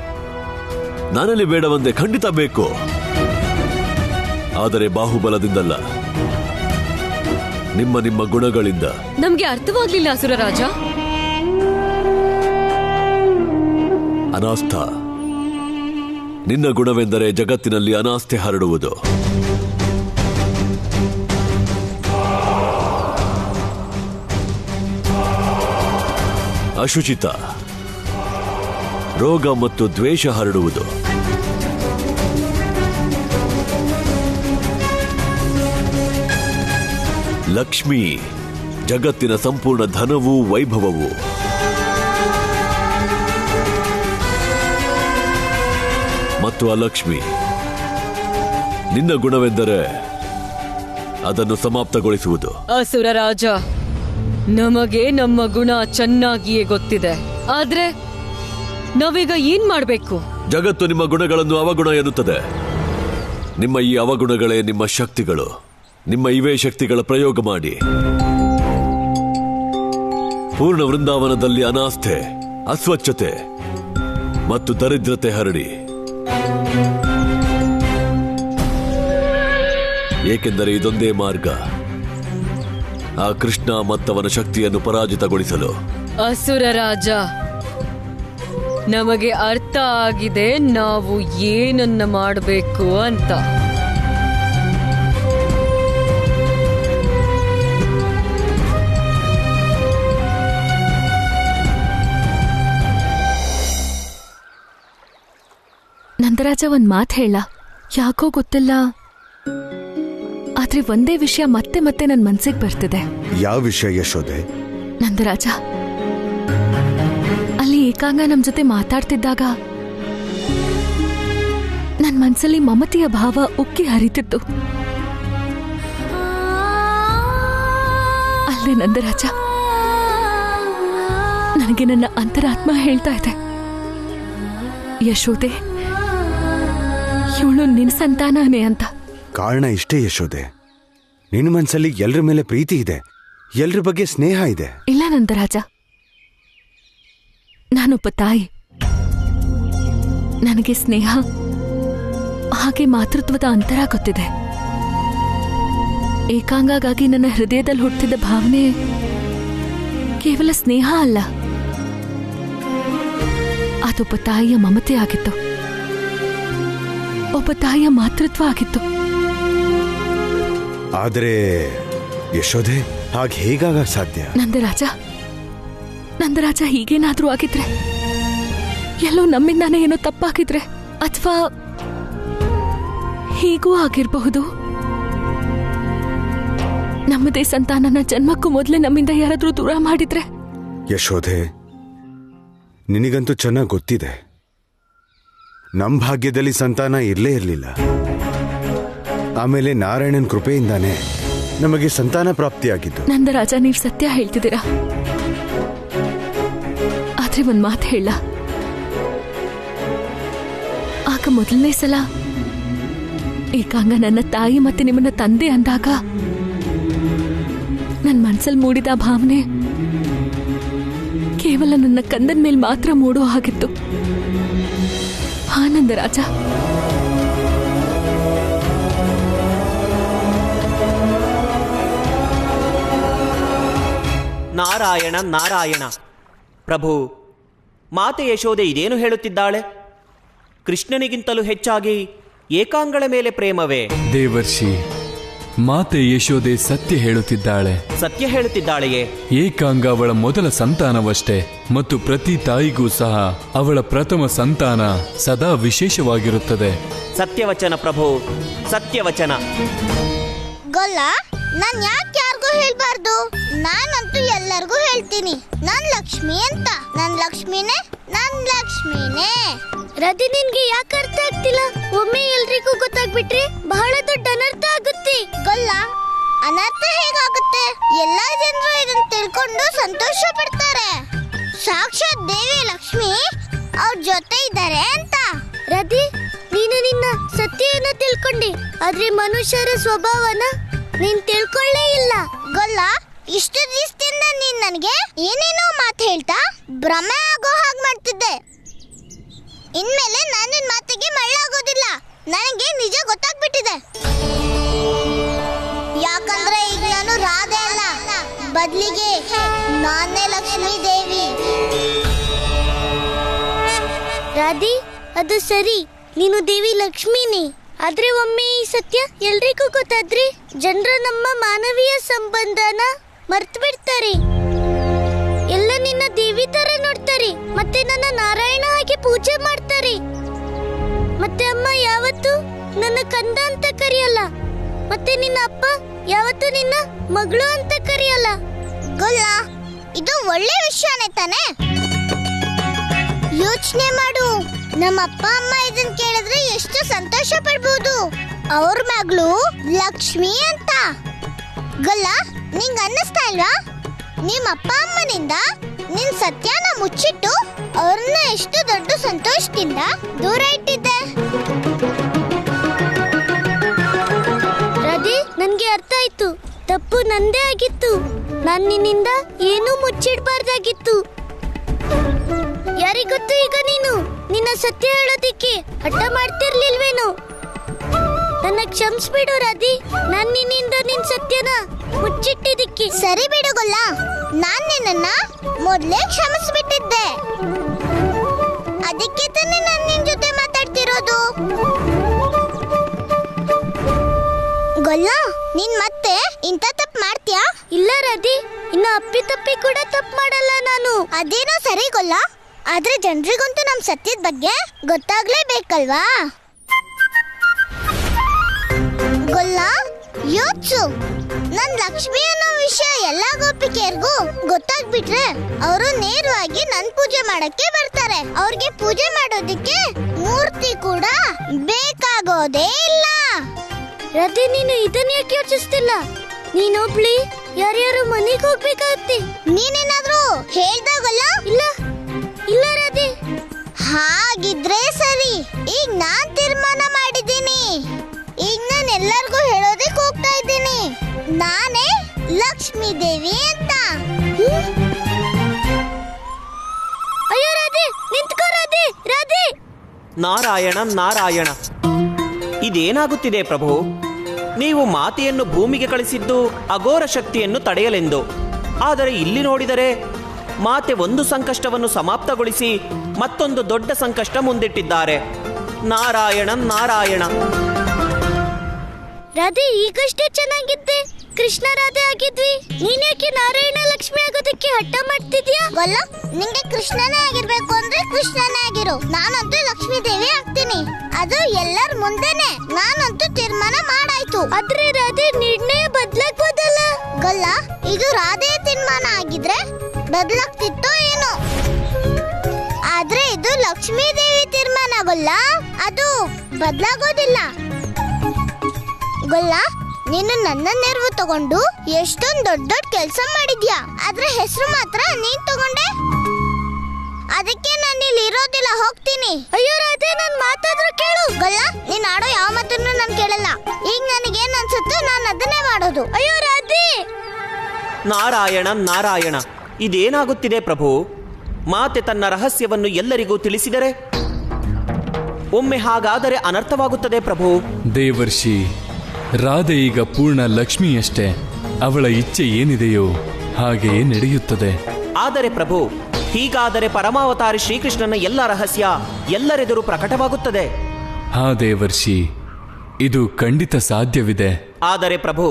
ನಾನಲ್ಲಿ ಬೇಡವಂದೆ, ಖಂಡಿತ ಬೇಕು. ಆದರೆ ಬಾಹುಬಲದಿಂದಲ್ಲ, ನಿಮ್ಮ ಗುಣಗಳಿಂದ. ನಮ್ಗೆ ಅರ್ಥವಾಗ್ಲಿಲ್ಲ ಅಸುರ ರಾಜ. ಅನಾಸ್ಥ. ನಿನ್ನ ಗುಣವೆಂದರೆ ಜಗತ್ತಿನಲ್ಲಿ ಅನಾಸ್ಥೆ ಹರಡುವುದು. ಅಶುಚಿತ, ರೋಗ ಮತ್ತು ದ್ವೇಷ ಹರಡುವುದು. ಲಕ್ಷ್ಮಿ, ಜಗತ್ತಿನ ಸಂಪೂರ್ಣ ಧನವೂ ವೈಭವವು. ಮತ್ತು ಅಲಕ್ಷ್ಮಿ, ನಿನ್ನ ಗುಣವೆಂದರೆ ಅದನ್ನು ಸಮಾಪ್ತಗೊಳಿಸುವುದು. ಅಸುರ ರಾಜ, ನಮಗೆ ನಮ್ಮ ಗುಣ ಚೆನ್ನಾಗಿಯೇ ಗೊತ್ತಿದೆ. ಆದ್ರೆ ನಾವೀಗ ಏನ್ ಮಾಡ್ಬೇಕು? ಜಗತ್ತು ನಿಮ್ಮ ಗುಣಗಳನ್ನು ಅವಗುಣ ಎನ್ನುತ್ತದೆ. ನಿಮ್ಮ ಈ ಅವಗುಣಗಳೇ ನಿಮ್ಮ ಶಕ್ತಿಗಳು. ನಿಮ್ಮ ಇವೇ ಶಕ್ತಿಗಳ ಪ್ರಯೋಗ ಮಾಡಿ. ಪೂರ್ಣ ವೃಂದಾವನದಲ್ಲಿ ಅನಾಸ್ಥೆ, ಅಸ್ವಚ್ಛತೆ ಮತ್ತು ದರಿದ್ರತೆ ಹರಡಿ. ಏಕೆಂದರೆ ಇದೊಂದೇ ಮಾರ್ಗ ಆ ಕೃಷ್ಣ ಮತ್ತವನ ಶಕ್ತಿಯನ್ನು ಪರಾಜಿತಗೊಳಿಸಲು. ಅಸುರ ರಾಜ, ನಮಗೆ ಅರ್ಥ ಆಗಿದೆ ನಾವು ಏನನ್ನ ಮಾಡಬೇಕು ಅಂತ. ನಂದರಾಜ, ಒಂದ್ ಮಾತು ಹೇಳ. ಯಾಕೋ ಗೊತ್ತಿಲ್ಲ, ಆದ್ರೆ ಒಂದೇ ವಿಷಯ ಮತ್ತೆ ಮತ್ತೆ ನನ್ ಮನ್ಸಿಗೆ ಬರ್ತಿದೆ. ಯಾವ ವಿಷಯ ಯಶೋದೆ? ನಂದರಾಜ, ಅಲ್ಲಿ ಏಕಾಂಗ ನಮ್ ಜೊತೆ ಮಾತಾಡ್ತಿದ್ದಾಗ ನನ್ ಮನ್ಸಲ್ಲಿ ಮಮತೆಯ ಭಾವ ಉಕ್ಕಿ ಹರಿತಿತ್ತು. ಅಲ್ಲೇ ನಂದರಾಜ, ನನಗೆ ನನ್ನ ಅಂತರಾತ್ಮ ಹೇಳ್ತಾ ಇದೆ, ಯಶೋದೆ ಇವಳು ನಿನ್ ಸಂತಾನನೇ ಅಂತ. ಕಾರಣ ಇಷ್ಟೇ ಯಶೋದೆ, ನಿನ್ನ ಮನ್ಸಲ್ಲಿ ಎಲ್ರ ಮೇಲೆ ಪ್ರೀತಿ ಇದೆ, ಎಲ್ರ ಬಗ್ಗೆ ಸ್ನೇಹ ಇದೆ. ಇಲ್ಲ ನಂದರಾಜ, ನಾನೊಬ್ಬ ತಾಯಿ. ನನಗೆ ಸ್ನೇಹ ಹಾಗೆ ಮಾತೃತ್ವದ ಅಂತರ ಗೊತ್ತಿದೆ. ಏಕಾಂಗಾಗಿ ನನ್ನ ಹೃದಯದಲ್ಲಿ ಹುಟ್ಟಿದ ಭಾವನೆ ಕೇವಲ ಸ್ನೇಹ ಅಲ್ಲ, ಅದೊಬ್ಬ ತಾಯಿಯ ಮಮತೆ ಆಗಿತ್ತು, ಒಬ್ಬ ತಾಯಿಯ ಮಾತೃತ್ವ ಆಗಿತ್ತು. ಆದರೆ ಯಶೋದೆ, ಹಾಗೆ ಹೇಗಾಗ ಸಾಧ್ಯ? ನಂದರಾಜ, ಹೀಗೇನಾದ್ರೂ ಆಗಿದ್ರೆ, ಎಲ್ಲೋ ನಮ್ಮಿಂದಾನೇ ಏನೋ ತಪ್ಪಾಗಿದ್ರೆ, ಅಥವಾ ಹೀಗೂ ಆಗಿರಬಹುದು. ನಮ್ಮದೇ ಸಂತಾನನ ಜನ್ಮಕ್ಕೂ ಮೊದಲೇ ನಮ್ಮಿಂದ ಯಾರಾದ್ರೂ ದೂರ ಮಾಡಿದ್ರೆ? ಯಶೋದೆ, ನಿನಗಂತೂ ಚೆನ್ನಾಗಿ ಗೊತ್ತಿದೆ, ನಮ್ ಭಾಗ್ಯದಲ್ಲಿ ಸಂತಾನ ಇರ್ಲೇ ಇರಲಿಲ್ಲ. ಆಮೇಲೆ ನಾರಾಯಣನ್ ಕೃಪೆಯಿಂದಾನೇ ನಮಗೆ ಸಂತಾನ ಪ್ರಾಪ್ತಿಯಾಗಿದ್ದು. ನಂದರಾಜ, ನೀವ್ ಸತ್ಯ ಹೇಳ್ತಿದ್ದೀರಾ. ಆದ್ರೆ ಒಂದ್ ಮಾತು ಹೇಳ, ಆಗ ಮೊದಲನೇ ಸಲ ಏಕಾಂಗ ನನ್ನ ತಾಯಿ ಮತ್ತೆ ನಿಮ್ಮನ್ನ ತಂದೆ ಅಂದಾಗ ನನ್ನ ಮನಸ್ಸಲ್ಲಿ ಮೂಡಿದ ಭಾವನೆ ಕೇವಲ ನನ್ನ ಕಂದನ ಮೇಲೆ ಮಾತ್ರ ಮೂಡೋ ಹಾಗಿತ್ತು. ಆನಂದ ರಾಜ, ನಾರಾಯಣ ನಾರಾಯಣ. ಪ್ರಭು, ಮಾತೆ ಯಶೋದೆ ಇದೇನು ಹೇಳುತ್ತಿದ್ದಾಳೆ? ಕೃಷ್ಣನಿಗಿಂತಲೂ ಹೆಚ್ಚಾಗಿ ಏಕಾಂಗಳ ಮೇಲೆ ಪ್ರೇಮವೇ? ದೇವರ್ಷಿ, ಮಾತೆ ಯಶೋದೆ ಸತ್ಯ ಹೇಳುತ್ತಿದ್ದಾಳೆ. ಸತ್ಯ ಹೇಳುತ್ತಿದ್ದಾಳೆಯೇ? ಏಕಾಂಗ ಅವಳ ಮೊದಲ ಸಂತಾನವಷ್ಟೇ, ಮತ್ತು ಪ್ರತಿ ತಾಯಿಗೂ ಸಹ ಅವಳ ಪ್ರಥಮ ಸಂತಾನ ಸದಾ ವಿಶೇಷವಾಗಿರುತ್ತದೆ. ಸತ್ಯವಚನ ಪ್ರಭು, ಸತ್ಯವಚನ. ಗೊಲ್ಲ, ನಾನ್ ಯಾಕೆ ಯಾರಿಗೂ ಹೇಳ್ಬಾರ್ದು? ನಾನಂತೂ ಎಲ್ಲರಿಗೂ ಹೇಳ್ತೀನಿ, ನಾನ್ ಲಕ್ಷ್ಮಿ ಅಂತ. ನನ್ ಲಕ್ಷ್ಮಿನೇ. ರದಿ, ನಿನ್ಗೆ ಯಾಕೆ ಅರ್ಥ ಆಗ್ತಿಲ್ಲ? ಒಮ್ಮೆ ಎಲ್ರಿಗೂ ಗೊತ್ತಾಗ್ಬಿಟ್ರೆ ಬಹಳ ದೊಡ್ಡ ಅನರ್ಥ ಆಗುತ್ತೆ. ಗೊಲ್ಲ, ಅನರ್ಥ ಹೇಗಾಗುತ್ತೆ? ಎಲ್ಲಾ ಜನರು ಇದನ್ನ ತಿಳ್ಕೊಂಡು ಸಂತೋಷ ಪಡ್ತಾರೆ. ಸಾಕ್ಷಾತ್ ದೇವಿ ಲಕ್ಷ್ಮಿ ಅವ್ರ ಜೊತೆ ಇದ್ದಾರೆ ಅಂತ. ರದಿ, ನೀನು ನಿನ್ನ ಸತ್ಯವನ್ನು ತಿಳ್ಕೊಂಡಿ, ಆದ್ರೆ ಮನುಷ್ಯರ ಸ್ವಭಾವನ ನೀನ್ ತಿಳ್ಕೊಳ್ಳೇ ಇಲ್ಲ. ಗೊಲ್ಲ, ಇಷ್ಟು ದಿವಸದಿಂದ ನೀನ್ ನನಗೆ ಏನೇನೋ ಮಾತು ಹೇಳ್ತಾ ಭ್ರಮೆ ಆಗೋ ಹಾಗೆ ಮಾಡ್ತಿದ್ದೆ. ಇನ್ಮೇಲೆ ನಾನು ನಿನ್ ಮಾತಿಗೆ ಮಳ್ಳಾಗೋದಿಲ್ಲ. ನನಗೆ ನಿಜ ಗೊತ್ತಾಗ್ಬಿಟ್ಟಿದೆ. ಯಾಕಂದ್ರೆ ಈಗ ನಾನು ರಾಧೆ ಅಲ್ಲ, ಬದಲಿಗೆ ನಾನೇ ಲಕ್ಷ್ಮೀ ದೇವಿ. ರಾಧಿ, ಅದು ಸರಿ, ನೀನು ದೇವಿ ಲಕ್ಷ್ಮೀನೇ. ಆದ್ರೆ ಒಮ್ಮೆ ಈ ಸತ್ಯ ಎಲ್ರಿಗೂ ಗೊತ್ತಾದ್ರೆ ಜನರು ನಮ್ಮ ಮಾನವೀಯ ಸಂಬಂಧನ ಮರ್ತು ಬಿಡ್ತಾರೆ. ಎಲ್ಲ ನಿನ್ನ ದೇವಿ ತರ ನೋಡ್ತಾರೆ, ಮತ್ತೆ ನನ್ನ ನಾರಾಯಣ ಹಾಗೆ ಪೂಜೆ ಮಾಡ್ತಾರೆ. ಮತ್ತೆ ಅಮ್ಮ ಯಾವತ್ತೂ ನನ್ನ ಕಂದ ಅಂತ ಕರೆಯಲ್ಲ, ಮತ್ತೆ ನಿನ್ನ ಅಪ್ಪ ಯಾವತ್ತೂ ನಿನ್ನ ಮಗಳು ಅಂತ ಕರೆಯಲ್ಲ. ಗೊಲ್ಲ, ಇದು ಒಳ್ಳೆ ವಿಷಯನೇ ತಾನೆ? ಯೋಚನೆ ಮಾಡು, ನಮ್ಮ ಅಪ್ಪ ಅಮ್ಮ ಇದನ್ನ ಕೇಳಿದ್ರೆ ಎಷ್ಟು ಸಂತೋಷ ಪಡ್ಬೋದು. ಅವ್ರ ಮಗಳು ಲಕ್ಷ್ಮಿ ಅಂತ. ಗೊಲ್ಲ, ನಿಂಗ್ ಅನ್ನಿಸ್ತಾ ಇಲ್ವಾ? ನಿಮ್ಮ ಅಪ್ಪ ಅಮ್ಮನಿಂದ ನಿನ್ ಸತ್ಯನ ಮುಚ್ಚಿಟ್ಟು ಅವ್ರನ್ನ ಎಷ್ಟು ದೊಡ್ಡ ಸಂತೋಷದಿಂದ ದೂರ ಇಟ್ಟಿದ್ದೆ. ರದಿ, ನನ್ಗೆ ಅರ್ಥ ಆಯ್ತು. ತಪ್ಪು ನಂದೇ ಆಗಿತ್ತು. ನಾನ್ ನಿನ್ನಿಂದ ಏನೂ ಮುಚ್ಚಿಡ್ಬಾರ್ದಾಗಿತ್ತು. ಯಾರಿಗೊತ್ತು ಈಗ ನೀನು ನಿನ್ನ ಸತ್ಯ ಹೇಳೋದಿಕ್ಕೆ ಹಠ ಮಾಡ್ತಿರ್ಲಿಲ್ವೇನು? ನನ್ನ ಕ್ಷಮಿಸ್ಬಿಡು ರಾಧಿ, ನಾನ್ ನಿನ್ನಿಂದ ನಿನ್ ಸತ್ಯನ ಮುಚ್ಚಿಟ್ಟಿದ್ದಕ್ಕೆ. ಸರಿ ಬಿಡು ಗೊಲ್ಲ, ನಾನ್ ನಿನ್ನ ಮೊದ್ಲೇ ಕ್ಷಮಿಸ್ಬಿಟ್ಟಿದ್ದೆ. ಅದಕ್ಕೆ ತಾನೇ ನಾನ್ ನಿನ್ ಜೊತೆ ಮಾತಾಡ್ತಿರೋದು. ಗೊಲ್ಲ, ನೀನ್ ಮತ್ತೆ ಇಂಥ ತಪ್ಪು ಮಾಡ್ತೀಯಾ? ಇಲ್ಲ ರಾಧಿ, ಇನ್ನು ಅಪ್ಪಿ ತಪ್ಪಿ ಕೂಡ ತಪ್ಪು ಮಾಡಲ್ಲ ನಾನು. ಅದೇನೋ ಸರಿ ಗೊಲ್ಲ, ಆದ್ರೆ ಜನರಿಗಂತೂ ನಮ್ ಸತ್ಯದ ಬಗ್ಗೆ ಗೊತ್ತಾಗ್ಲೇಬೇಕಲ್ವಾ? ಗೊಲ್ಲ, ಯೋಚ್ಸು. ನನ್ ಲಕ್ಷ್ಮಿ ಅನ್ನೋ ವಿಷಯ ಎಲ್ಲಾ ಗೋಪಿಕೆಯರ್ಗೂ ಗೊತ್ತಾಗ್ಬಿಟ್ರೆ ಅವರು ನೇರವಾಗಿ ನನ್ ಪೂಜೆ ಮಾಡಕ್ಕೆ ಬರ್ತಾರೆ. ಅವ್ರಿಗೆ ಪೂಜೆ ಮಾಡೋದಿಕ್ಕೆ ಮೂರ್ತಿ ಕೂಡ ಬೇಕಾಗೋದೇ ಇಲ್ಲ. ರತಿ, ನೀನು ಇದನ್ನ ಯಾಕೆ ಯೋಚಿಸ್ತಿಲ್ಲ? ನೀನೊಬ್ಳಿ ಯಾರ್ಯಾರು ಮನೆಗೆ ಹೋಗ್ಬೇಕಾಗುತ್ತೆ. ನೀನೇನಾದ್ರೂ ಹೇಳ್ದಾಗಲ್ಲ? ಇಲ್ಲ ಇಲ್ಲ ರಾಧೆ. ಹಾಗಿದ್ರೆ ಸರಿ, ಈಗ ನಾನ್ ತೀರ್ಮಾನ ಮಾಡಿದ್ದೀನಿ. ಈಗ ನಾನು ಎಲ್ಲರಿಗೂ ಹೇಳೋದಕ್ಕೆ ಹೋಗ್ತಾ ಇದ್ದೀನಿ, ನಾನೇ ಲಕ್ಷ್ಮೀ ದೇವಿ ಅಂತ. ಅಯ್ಯೋ ರಾಧೆ, ನಿಂತ್ಕೋ ರಾಧೆ. ರಾಧೆ, ನಾರಾಯಣ ನಾರಾಯಣ. ಇದೇನಾಗುತ್ತಿದೆ ಪ್ರಭು? ನೀವು ಮಾತೆಯನ್ನು ಭೂಮಿಗೆ ಕಳಿಸಿದ್ದು ಅಘೋರ ಶಕ್ತಿಯನ್ನು ತಡೆಯಲೆಂದು. ಆದರೆ ಇಲ್ಲಿ ನೋಡಿದರೆ ಮಾತೆ ಒಂದು ಸಂಕಷ್ಟವನ್ನು ಸಮಾಪ್ತಗೊಳಿಸಿ ಮತ್ತೊಂದು ದೊಡ್ಡ ಸಂಕಷ್ಟ ಮುಂದಿಟ್ಟಿದ್ದಾರೆ. ನಾರಾಯಣ ನಾರಾಯಣ. ರಾಧೆ, ಈಗಷ್ಟೇ ಚೆನ್ನಾಗಿದ್ದೆ, ಕೃಷ್ಣ ರಾಧೆ ಆಗಿದ್ವಿ. ನೀನ್ಯಾಕೆ ನಾರಾಯಣ ಲಕ್ಷ್ಮಿ ಆಗೋದಕ್ಕೆ ಹಠ ಮಾಡ್ತಿದ್ಯಾ? ಗೊಲ್ಲ, ನಿಂಗೆ ಕೃಷ್ಣನೇ ಆಗಿರ್ಬೇಕು ಅಂದ್ರೆ ಕೃಷ್ಣನೇ ಆಗಿರು. ನಾನಂತೂ ಲಕ್ಷ್ಮೀ ದೇವಿ ಆಗ್ತೀನಿ, ಅದು ಎಲ್ಲರ ಮುಂದೆನೆ. ನಾನಂತೂ ತೀರ್ಮಾನ ಮಾಡಾಯ್ತು. ಆದ್ರೆ ರಾಧೆ, ನಿರ್ಣಯ ಬದಲಾಗ್ಬೋದಲ್ಲ? ಗೊಲ್ಲ, ಇದು ರಾಧೆ ತೀರ್ಮಾನ ಆಗಿದ್ರೆ ಬದಲಾಗ್ತಿತ್ತೋ ಏನೋ, ಆದ್ರೆ ಇದು ಲಕ್ಷ್ಮೀ ದೇವಿ ತೀರ್ಮಾನ. ಗೊಲ್ಲ, ಅದು ಬದಲಾಗೋದಿಲ್ಲ. ಗೊಲ್ಲ, ನೀನು ನನ್ನ ನೆರವು ತಗೊಂಡು ಎಷ್ಟೊಂದು ದೊಡ್ಡ ದೊಡ್ಡ ಕೆಲಸ ಮಾಡಿದ್ಯಾ, ಆದ್ರೆ ಹೆಸರು ಮಾತ್ರ ನೀನ್ ತಗೊಂಡೆ. ಅದಕ್ಕೆ ನಾನು ಇಲ್ಲಿ ಇರೋದಿಲ್ಲ, ಹೋಗ್ತೀನಿ. ಅಯ್ಯೋ ರಾಧೆ, ನನ್ ಮಾತಾದ್ರೂ ಕೇಳು. ಗೊಲ್ಲ, ನೀನ್ ಆಡೋ ಯಾವ ಮಾತನ್ನು ನಾನು ಕೇಳಲ್ಲ. ಈಗ ನನಗೇನ್ ಅನ್ಸುತ್ತೋ ನಾನು ಅದನ್ನೇ ಮಾಡೋದು. ಅಯ್ಯೋ ರಾಧೆ. ನಾರಾಯಣ ನಾರಾಯಣ, ಇದೇನಾಗುತ್ತಿದೆ ಪ್ರಭು? ಮಾತೆ ತನ್ನ ರಹಸ್ಯವನ್ನು ಎಲ್ಲರಿಗೂ ತಿಳಿಸಿದರೆ ಒಮ್ಮೆ ಹಾಗಾದರೆ ಅನರ್ಥವಾಗುತ್ತದೆ ಪ್ರಭು. ದೇವರ್ಷಿ, ರಾಧೆ ಈಗ ಪೂರ್ಣ ಲಕ್ಷ್ಮಿಯಷ್ಟೇ. ಅವಳ ಇಚ್ಛೆ ಏನಿದೆಯೋ ಹಾಗೆಯೇ ನಡೆಯುತ್ತದೆ. ಆದರೆ ಪ್ರಭು, ಹೀಗಾದರೆ ಪರಮಾವತಾರಿ ಶ್ರೀಕೃಷ್ಣನ ಎಲ್ಲ ರಹಸ್ಯ ಎಲ್ಲರೆದುರು ಪ್ರಕಟವಾಗುತ್ತದೆ. ಹಾ ದೇವರ್ಷಿ, ಇದು ಖಂಡಿತ ಸಾಧ್ಯವಿದೆ. ಆದರೆ ಪ್ರಭು,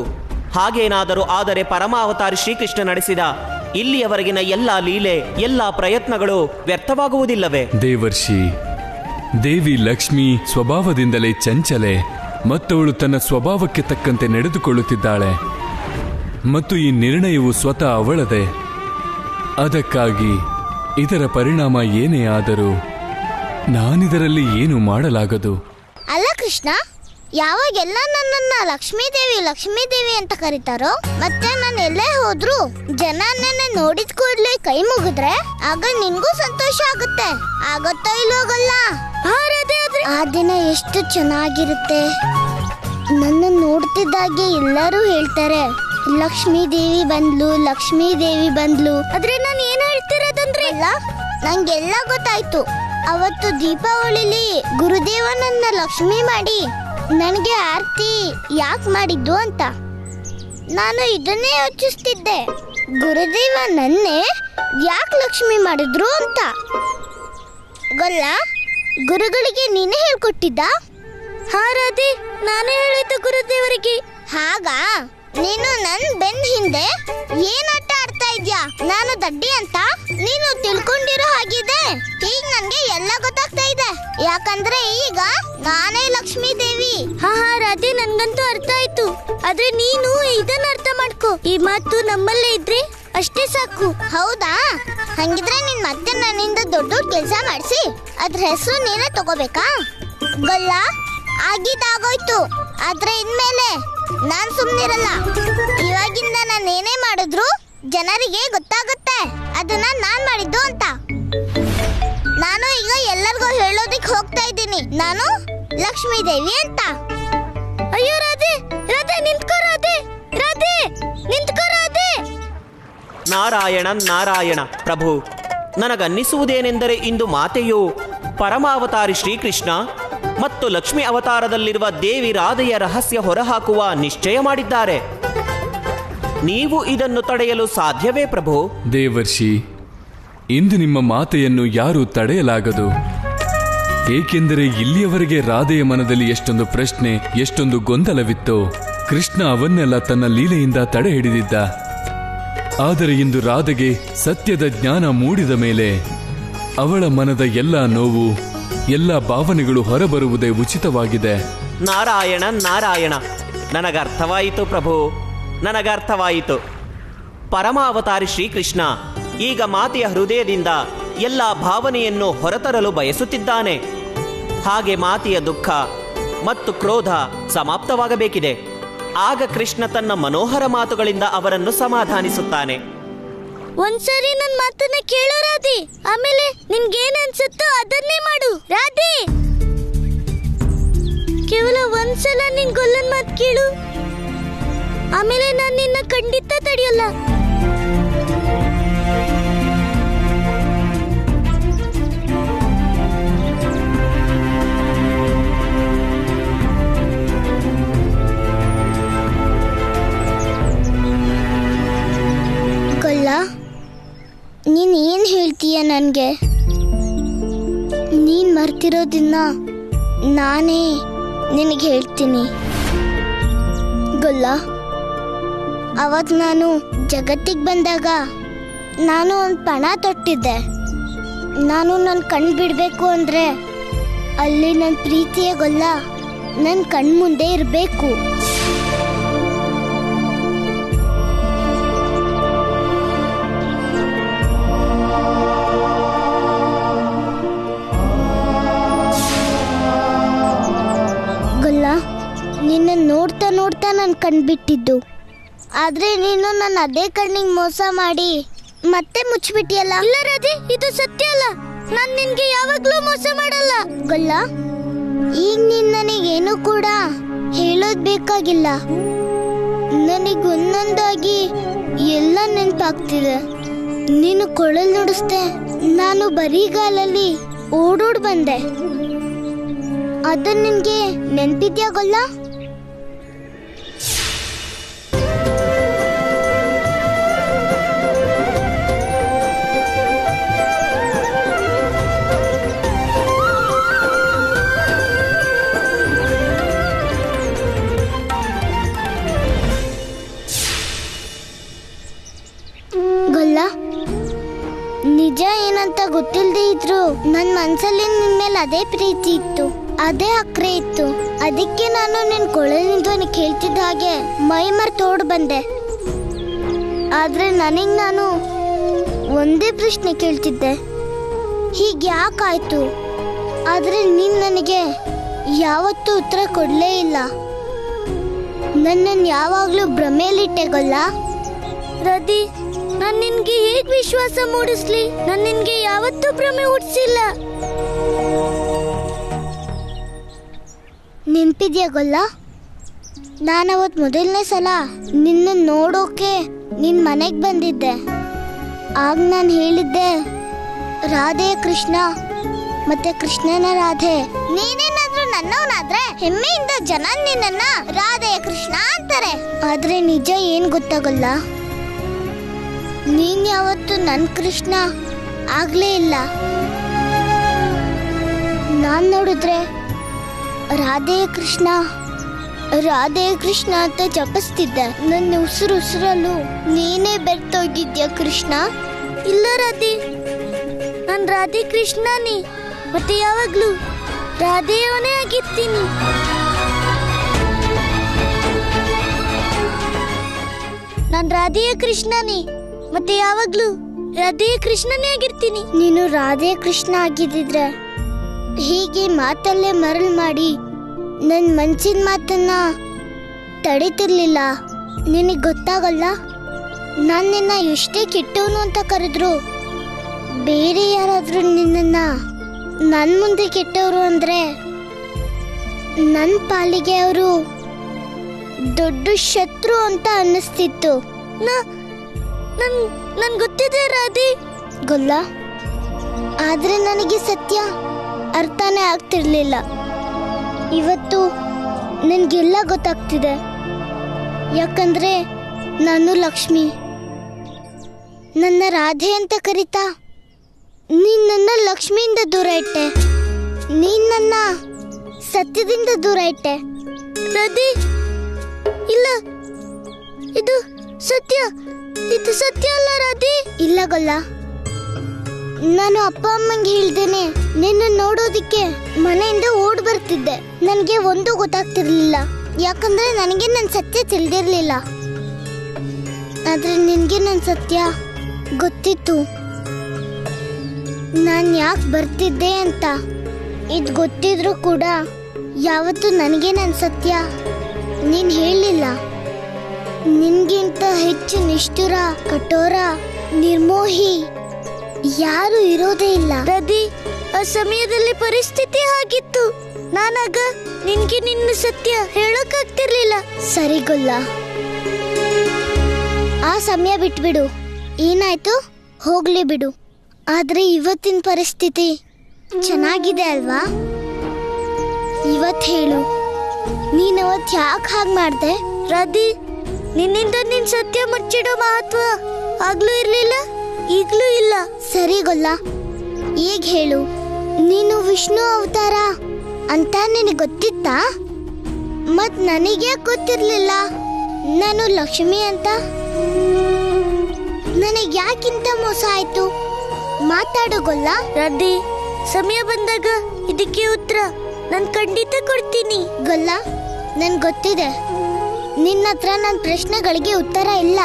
ಹಾಗೇನಾದರೂ ಆದರೆ ಪರಮಾವತಾರಿ ಶ್ರೀಕೃಷ್ಣ ನಡೆಸಿದ ಇಲ್ಲಿಯವರೆಗಿನ ಎಲ್ಲ ಲೀಲೆ, ಎಲ್ಲ ಪ್ರಯತ್ನಗಳು ವ್ಯರ್ಥವಾಗುವುದಿಲ್ಲವೇ? ದೇವರ್ಷಿ, ದೇವಿ ಲಕ್ಷ್ಮಿ ಸ್ವಭಾವದಿಂದಲೇ ಚಂಚಲೆ, ಮತ್ತವಳು ತನ್ನ ಸ್ವಭಾವಕ್ಕೆ ತಕ್ಕಂತೆ ನಡೆದುಕೊಳ್ಳುತ್ತಿದ್ದಾಳೆ. ಮತ್ತು ಈ ನಿರ್ಣಯವು ಸ್ವತಃ ಅವಳದೇ. ಅದಕ್ಕಾಗಿ ಇದರ ಪರಿಣಾಮ ಏನೇ ಆದರೂ ನಾನಿದರಲ್ಲಿ ಏನು ಮಾಡಲಾಗದು. ಅಲ್ಲ ಕೃಷ್ಣ, ಯಾವಾಗೆಲ್ಲ ನನ್ನನ್ನ ಲಕ್ಷ್ಮೀ ದೇವಿ ಅಂತ ಕರೀತಾರೋ, ಮತ್ತೆ ನಾನು ಎಲ್ಲೇ ಹೋದ್ರು ಜನ ನನ್ನ ನೋಡಿದ ಕೂಡ್ಲೆ ಕೈ ಮುಗಿದ್ರೆ ಆಗ ನಿನ್ಗೂ ಸಂತೋಷ ಆಗುತ್ತೆ. ಆಗುತ್ತೋ ಇಲ್ವೋಗಲ್ಲ? ಆ ದಿನ ಎಷ್ಟು ಚೆನ್ನಾಗಿರುತ್ತೆ. ನನ್ನ ನೋಡ್ತಿದ್ದಾಗೆ ಎಲ್ಲರೂ ಹೇಳ್ತಾರೆ, ಲಕ್ಷ್ಮೀ ದೇವಿ ಬಂದ್ಲು. ಆದ್ರೆ ನಾನು ಏನ್ ಹೇಳ್ತಿರೋದಂದ್ರೆ ನಂಗೆಲ್ಲ ಗೊತ್ತಾಯ್ತು. ಅವತ್ತು ದೀಪಾವಳಿಲಿ ಗುರುದೇವ ನನ್ನ ಲಕ್ಷ್ಮಿ ಮಾಡಿ ನನಗೆ ಆರ್ತಿ ಯಾಕೆ ಮಾಡಿದ್ದು ಅಂತ ನಾನು ಇದನ್ನೇ ಯೋಚಿಸ್ತಿದ್ದೆ. ಗುರುದೇವ ನನ್ನೇ ಯಾಕೆ ಲಕ್ಷ್ಮಿ ಮಾಡಿದ್ರು ಅಂತ. ಗೊಲ್ಲ, ಗುರುಗಳಿಗೆ ನೀನೇ ಹೇಳ್ಕೊಟ್ಟಿದ್ದ? ಹಾ ರಾಧೆ, ನಾನೇ ಹೇಳಿದ್ದು ಗುರುದೇವರಿಗೆ. ಹಾಗಾ? ನೀನು ನನ್ ಬೆನ್ ಹಿಂದೆ ಏನ್ ಆಟ ಆಡ್ತಾ ಇದ್ಯಾ? ನಾನು ದಡ್ಡಿ ಅಂತ ನೀನು ತಿಳ್ಕೊಂಡಿರೋ ಹಾಗಿದೆ. ಈಗ ನನ್ಗೆ ಎಲ್ಲ ಗೊತ್ತಾಗ್ತಾ ಇದೆ, ಯಾಕಂದ್ರೆ ಈಗ ನಾನೇ ಲಕ್ಷ್ಮೀ ದೇವಿ. ಹಾ ರಾಧೆ, ನನ್ಗಂತೂ ಅರ್ಥ ಆಯ್ತು. ಆದ್ರೆ ನೀನು ಇದನ್ನ ಅರ್ಥ ಮಾಡ್ಕೋ, ಈ ಮಾತು ನಮ್ಮಲ್ಲೇ ಇದ್ರೆ ಅಷ್ಟೇ ಸಾಕು. ಹೌದಾ? ಹಂಗಿದ್ರೆ ನೀನ್ ಮತ್ತೆ ನನ್ನಿಂದ ದೊಡ್ಡ ಕೆಲಸ ಮಾಡಿಸಿ ಅದ್ರ ಹೆಸರು ನೀನೇ ತಗೋಬೇಕಾ? ಗೊಲ್ಲ, ಆಗಿದ್ದಾಗೋಯ್ತು. ಆದ್ರೆ ಇನ್ಮೇಲೆ ನಾನ್ ಸುಮ್ನಿರಲ್ಲ. ಇವಾಗಿಂದ ನಾನು ಏನೇ ಮಾಡಿದ್ರು ಜನರಿಗೆ ಗೊತ್ತಾಗುತ್ತೆ ಅದನ್ನ ನಾನ್ ಮಾಡಿದ್ದು ಅಂತ. ನಾನು ಈಗ ಎಲ್ಲರಿಗೂ ಹೇಳೋದಿಕ್ ಹೋಗ್ತಾ ಇದ್ದೀನಿ, ನಾನು ಲಕ್ಷ್ಮೀ ದೇವಿ ಅಂತ. ಅಯ್ಯೋ ರಾಧೆ, ನಿಂತ್ಕೋ ರಾಧೆ, ನಿಂತ್ಕೋ ರಾಧೆ. ನಾರಾಯಣ ನಾರಾಯಣ ಪ್ರಭು, ನನಗನ್ನಿಸುವುದೇನೆಂದರೆ ಇಂದು ಮಾತೆಯು ಪರಮಾವತಾರಿ ಶ್ರೀಕೃಷ್ಣ ಮತ್ತು ಲಕ್ಷ್ಮಿ ಅವತಾರದಲ್ಲಿರುವ ದೇವಿ ರಾಧೆಯ ರಹಸ್ಯ ಹೊರಹಾಕುವ ನಿಶ್ಚಯ ಮಾಡಿದ್ದಾರೆ. ನೀವು ಇದನ್ನು ತಡೆಯಲು ಸಾಧ್ಯವೇ ಪ್ರಭು? ದೇವರ್ಷಿ, ಇಂದು ನಿಮ್ಮ ಮಾತೆಯನ್ನು ಯಾರೂ ತಡೆಯಲಾಗದು. ಏಕೆಂದರೆ ಇಲ್ಲಿಯವರೆಗೆ ರಾಧೆಯ ಮನದಲ್ಲಿ ಎಷ್ಟೊಂದು ಪ್ರಶ್ನೆ, ಎಷ್ಟೊಂದು ಗೊಂದಲವಿತ್ತೋ ಕೃಷ್ಣ ಅವನ್ನೆಲ್ಲ ತನ್ನ ಲೀಲೆಯಿಂದ ತಡೆ ಹಿಡಿದಿದ್ದ. ಆದರೆ ಇಂದು ರಾಧೆಗೆ ಸತ್ಯದ ಜ್ಞಾನ ಮೂಡಿದ ಮೇಲೆ ಅವಳ ಮನದ ಎಲ್ಲ ನೋವು, ಎಲ್ಲ ಭಾವನೆಗಳು ಹೊರಬರುವುದೇ ಉಚಿತವಾಗಿದೆ. ನಾರಾಯಣ ನಾರಾಯಣ, ನನಗರ್ಥವಾಯಿತು ಪ್ರಭು, ನನಗರ್ಥವಾಯಿತು. ಪರಮಾವತಾರಿ ಶ್ರೀಕೃಷ್ಣ ಈಗ ಮಾತೆಯ ಹೃದಯದಿಂದ ಎಲ್ಲ ಭಾವನೆಯನ್ನು ಹೊರತರಲು ಬಯಸುತ್ತಿದ್ದಾನೆ. ಹಾಗೆ ಮಾತೆಯ ದುಃಖ ಮತ್ತು ಕ್ರೋಧ ಸಮಾಪ್ತವಾಗಬೇಕಿದೆ. ಆಗ ಕೃಷ್ಣ ತನ್ನ ಮನೋಹರ ಮಾತುಗಳಿಂದ ಅವರನ್ನು ಸಮಾಧಾನಿಸುತ್ತಾನೆ. ಒಂದ್ಸರಿ ನನ್ ಮಾತನ್ನ ಕೇಳು ರಾಧೆ, ಆಮೇಲೆ ನಿನ್ಗೇನ್ ಅನ್ಸುತ್ತೋ ಅದನ್ನೇ ಮಾಡು ರಾಧೆ. ಕೇವಲ ಒಂದ್ಸಲ ನಿನ್ ಗೊಲ್ಲನ್ ಮಾತು ಕೇಳು, ಆಮೇಲೆ ನಾನು ನಿನ್ನ ಖಂಡಿತ ತಡೆಯಲ್ಲ. ಗೊಲ್ಲ, ನೀನ್ ಏನ್ ಹೇಳ್ತೀಯ ನನ್ಗೆ? ನೀನ್ ಮರ್ತಿರೋದನ್ನ ನಾನೇ ನಿನಗೆ ಹೇಳ್ತೀನಿ. ಗೊಲ್ಲ, ಅವತ್ ನಾನು ಜಗತ್ತಿಗೆ ಬಂದಾಗ ನಾನು ಒಂದು ಪಣ ತೊಟ್ಟಿದ್ದೆ. ನಾನು ನನ್ನ ಕಣ್ ಬಿಡ್ಬೇಕು ಅಂದ್ರೆ ಅಲ್ಲಿ ನನ್ನ ಪ್ರೀತಿಯ ಗೊಲ್ಲ ನನ್ನ ಕಣ್ ಮುಂದೆ ಇರಬೇಕು. ನಿನ್ನ ನೋಡ್ತಾ ನೋಡ್ತಾ ನಾನು ಕಣ್ಬಿಟ್ಟಿದ್ದು, ಆದ್ರೆ ನೀನು ನನ್ನ ಅದೇ ಕಣ್ಣಿಗೆ ಮೋಸ ಮಾಡಿ ಮತ್ತೆ ಮುಚ್ಚಿಬಿಟ್ಟಿಯಲ್ಲ. ಇಲ್ಲ ರಾಧೆ, ಇದು ಸತ್ಯ ಅಲ್ಲ. ನಾನ್ ನಿನ್ಗೆ ಯಾವಾಗ್ಲೂ ಮೋಸ ಮಾಡಲ್ಲ ಗೊಲ್ಲ. ಈಗ ನೀನ್ ನನಗೇನು ಕೂಡ ಹೇಳೋದ್ ಬೇಕಾಗಿಲ್ಲ. ನನಗ್ ಒಂದೊಂದಾಗಿ ಎಲ್ಲ ನೆನ್ಪಾಗ್ತಿದೆ. ನೀನು ಕೊಳಲ್ ನುಡಿಸ್ದೆ, ನಾನು ಬರಿಗಾಲಲ್ಲಿ ಓಡೋಡ್ ಬಂದೆ. ಅದನ್ ನಿನ್ಗೆ ನೆನ್ಪಿದ್ಯಾ ಗೊಲ್ಲ? ಗೊಲ್ಲ, ನಿಜ ಏನಂತ ಗೊತ್ತಿಲ್ಲದೆ ಇದ್ರು ನನ್ ಮನ್ಸಲ್ಲಿ ನಿನ್ ಮೇಲೆ ಅದೇ ಪ್ರೀತಿ ಇತ್ತು, ಅದೇ ಅಕ್ರೆ ಇತ್ತು. ಅದಕ್ಕೆ ನಾನು ನಿನ್ ಕೊಳಲಿನ ಕೇಳ್ತಿದ್ದ ಹಾಗೆ ಮೈ ಮರ್ತೋಡ್ ಬಂದೆ. ಆದ್ರೆ ನನಗ್ ನಾನು ಒಂದೇ ಪ್ರಶ್ನೆ ಕೇಳ್ತಿದ್ದೆ, ಹೀಗ್ಯಾಕಾಯ್ತು? ಆದ್ರೆ ನೀನ್ ನನಗೆ ಯಾವತ್ತೂ ಉತ್ತರ ಕೊಡ್ಲೇ ಇಲ್ಲ. ನನ್ನನ್ನು ಯಾವಾಗ್ಲೂ ಭ್ರಮೆಯಲ್ಲಿಟ್ಟೆ ಗೊಲ್ಲ. ರದಿ, ನಾನ್ ನಿನ್ಗೆ ಹೇಗ್ ವಿಶ್ವಾಸ ಮೂಡಿಸ್ಲಿ? ನಾನ್ ನಿನ್ಗೆ ಯಾವತ್ತೂ ಭ್ರಮೆ ಹುಟ್ಟಿಸಿಲ್ಲ. ನೆನ್ಪಿದ್ಯಾ ಗೊಲ್ಲ? ನಾನವತ್ ಮೊದಲನೇ ಸಲ ನಿನ್ನ ನೋಡೋಕೆ ನಿನ್ ಮನೆಗ್ ಬಂದಿದ್ದೆ. ಆಗ ನಾನು ಹೇಳಿದ್ದೆ, ರಾಧೆ ಕೃಷ್ಣ ಮತ್ತೆ ಕೃಷ್ಣನ ರಾಧೆ. ನೀನೇನಾದ್ರೂ ನನ್ನವನಾದ್ರೆ ಹೆಮ್ಮೆಯಿಂದ ಜನ ನಿನ್ನ ರಾಧೆ ಕೃಷ್ಣ ಅಂತಾರೆ. ಆದ್ರೆ ನಿಜ ಏನ್ ಗೊತ್ತಾಗಲ್ಲ, ನೀನ್ ಯಾವತ್ತು ನನ್ ಕೃಷ್ಣ ಆಗ್ಲೇ ಇಲ್ಲ. ನಾನ್ ನೋಡಿದ್ರೆ ರಾಧೆ ಕೃಷ್ಣ ರಾಧೆ ಕೃಷ್ಣ ಅಂತ ಜಪಿಸ್ತಿದ್ದೆ. ನನ್ನ ಉಸಿರಲ್ಲೂ ನೀನೇ ಬೆರ್ತೋಗಿದ್ಯಾ ಕೃಷ್ಣ? ಇಲ್ಲ ರಾಧೆ, ನಾನ್ ರಾಧೆ ಕೃಷ್ಣನೇ, ಮತ್ತೆ ಯಾವಾಗ್ಲೂ ರಾಧೆಯವನೇ ಆಗಿರ್ತೀನಿ. ನಾನ್ ರಾಧೆಯ ಕೃಷ್ಣನೇ, ಮತ್ತೆ ಯಾವಾಗ್ಲೂ ರಾಧೆಯ ಕೃಷ್ಣನೇ ಆಗಿರ್ತೀನಿ. ನೀನು ರಾಧೆ ಕೃಷ್ಣ ಆಗಿದ್ದಿದ್ರೆ ಹೀಗೆ ಮಾತಲ್ಲೇ ಮರಳು ಮಾಡಿ ನನ್ ಮನ್ಸಿನ ಮಾತನ್ನ ತಡೀತಿರ್ಲಿಲ್ಲ. ನಿನಗ್ ಗೊತ್ತಾಗಲ್ಲ, ನಾನ್ ನಿನ್ನ ಎಷ್ಟೇ ಕೆಟ್ಟವನು ಅಂತ ಕರೆದ್ರು, ಬೇರೆ ಯಾರಾದ್ರೂ ನಿನ್ನ ನನ್ ಮುಂದೆ ಕೆಟ್ಟವರು ಅಂದ್ರೆ ನನ್ ಪಾಲಿಗೆ ಅವರು ದೊಡ್ಡ ಶತ್ರು ಅಂತ ಅನ್ನಿಸ್ತಿತ್ತು. ನನ್ ಗೊತ್ತಿದೆ ರಾಧೆ ಗೊಲ್ಲ, ಆದ್ರೆ ನನಗೆ ಸತ್ಯ ಅರ್ಥನೇ ಆಗ್ತಿರ್ಲಿಲ್ಲ. ಇವತ್ತು ನನ್ಗೆಲ್ಲ ಗೊತ್ತಾಗ್ತಿದೆ. ಯಾಕಂದ್ರೆ ನಾನು ಲಕ್ಷ್ಮಿ, ನನ್ನ ರಾಧೆ ಅಂತ ಕರೀತಾ ನೀನ್ ನನ್ನ ಲಕ್ಷ್ಮಿಯಿಂದ ದೂರ ಇಟ್ಟೆ, ನೀನ್ ನನ್ನ ಸತ್ಯದಿಂದ ದೂರ ಇಟ್ಟೆ. ರಾಧೆ, ಇಲ್ಲ, ಇದು ಸತ್ಯ, ಇದು ಸತ್ಯ ಅಲ್ಲ ರಾಧೆ. ಇಲ್ಲ ಗೊಲ್ಲ, ನಾನು ಅಪ್ಪ ಅಮ್ಮಂಗೆ ಹೇಳ್ದೇನೆ ನಿನ್ನ ನೋಡೋದಿಕ್ಕೆ ಮನೆಯಿಂದ ಓಡ್ ಬರ್ತಿದ್ದೆ. ನನ್ಗೆ ಒಂದು ಗೊತ್ತಾಗ್ತಿರ್ಲಿಲ್ಲ, ಯಾಕಂದ್ರೆ ನನಗೆ ನನ್ ಸತ್ಯ ತಿಳಿದಿರ್ಲಿಲ್ಲ. ಆದ್ರೆ ನಿನ್ಗೆ ನನ್ ಸತ್ಯ ಗೊತ್ತಿತ್ತು, ನಾನ್ ಯಾಕೆ ಬರ್ತಿದ್ದೆ ಅಂತ. ಇದ್ ಗೊತ್ತಿದ್ರು ಕೂಡ ಯಾವತ್ತು ನನಗೆ ನನ್ ಸತ್ಯ ನೀನ್ ಹೇಳಿಲ್ಲ. ನಿನ್ಗಿಂತ ಹೆಚ್ಚು ನಿಷ್ಠುರ, ಕಠೋರ, ನಿರ್ಮೋಹಿ ಯಾರು ಇರೋದೇ ಇಲ್ಲ. ರದಿ, ಆ ಸಮಯದಲ್ಲಿ ಪರಿಸ್ಥಿತಿ ಹಾಗಿತ್ತು. ನಾನಾಗ ನಿನ್ಗೆ ನಿನ್ನ ಸತ್ಯ ಹೇಳೋಕಾಗ್ತಿರ್ಲಿಲ್ಲ. ಸರಿ ಗೊಲ್ಲ, ಆ ಸಮಯ ಬಿಟ್ಬಿಡು, ಏನಾಯ್ತು ಹೋಗ್ಲಿ ಬಿಡು. ಆದ್ರೆ ಇವತ್ತಿನ ಪರಿಸ್ಥಿತಿ ಚೆನ್ನಾಗಿದೆ ಅಲ್ವಾ? ಇವತ್ ಹೇಳು, ನೀನ್ ಅವತ್ ಯಾಕೆ ಹಾಗೆ ಮಾಡ್ದೆ? ರಾಧಿ, ನಿನ್ನಿಂದ ನಿನ್ ಸತ್ಯ ಮುಚ್ಚಿಡೋ ಮಹತ್ವ ಆಗ್ಲೂ ಇರ್ಲಿಲ್ಲ, ಈಗ್ಲೂ ಇಲ್ಲ. ಸರಿ ಗೊಲ್ಲ, ಈಗ ಹೇಳು, ನೀನು ವಿಷ್ಣು ಅವತಾರ ಅಂತ ನಿನಗೆ ಗೊತ್ತಿತ್ತಾ? ಮತ್ ನನಗೆ ಗೊತ್ತಿರ್ಲಿಲ್ಲ ನಾನು ಲಕ್ಷ್ಮಿ ಅಂತ. ನನಗೆ ಯಾಕಿಂತ ಮೋಸ ಆಯ್ತು? ಮಾತಾಡು ಗೊಲ್ಲ. ರಾಧಿ, ಸಮಯ ಬಂದಾಗ ಇದಕ್ಕೆ ಉತ್ತರ ನಾನು ಖಂಡಿತ ಕೊಡ್ತೀನಿ. ಗೊಲ್ಲ, ನನ್ ಗೊತ್ತಿದೆ ನಿನ್ನ ಹತ್ರ ನನ್ನ ಪ್ರಶ್ನೆಗಳಿಗೆ ಉತ್ತರ ಇಲ್ಲ,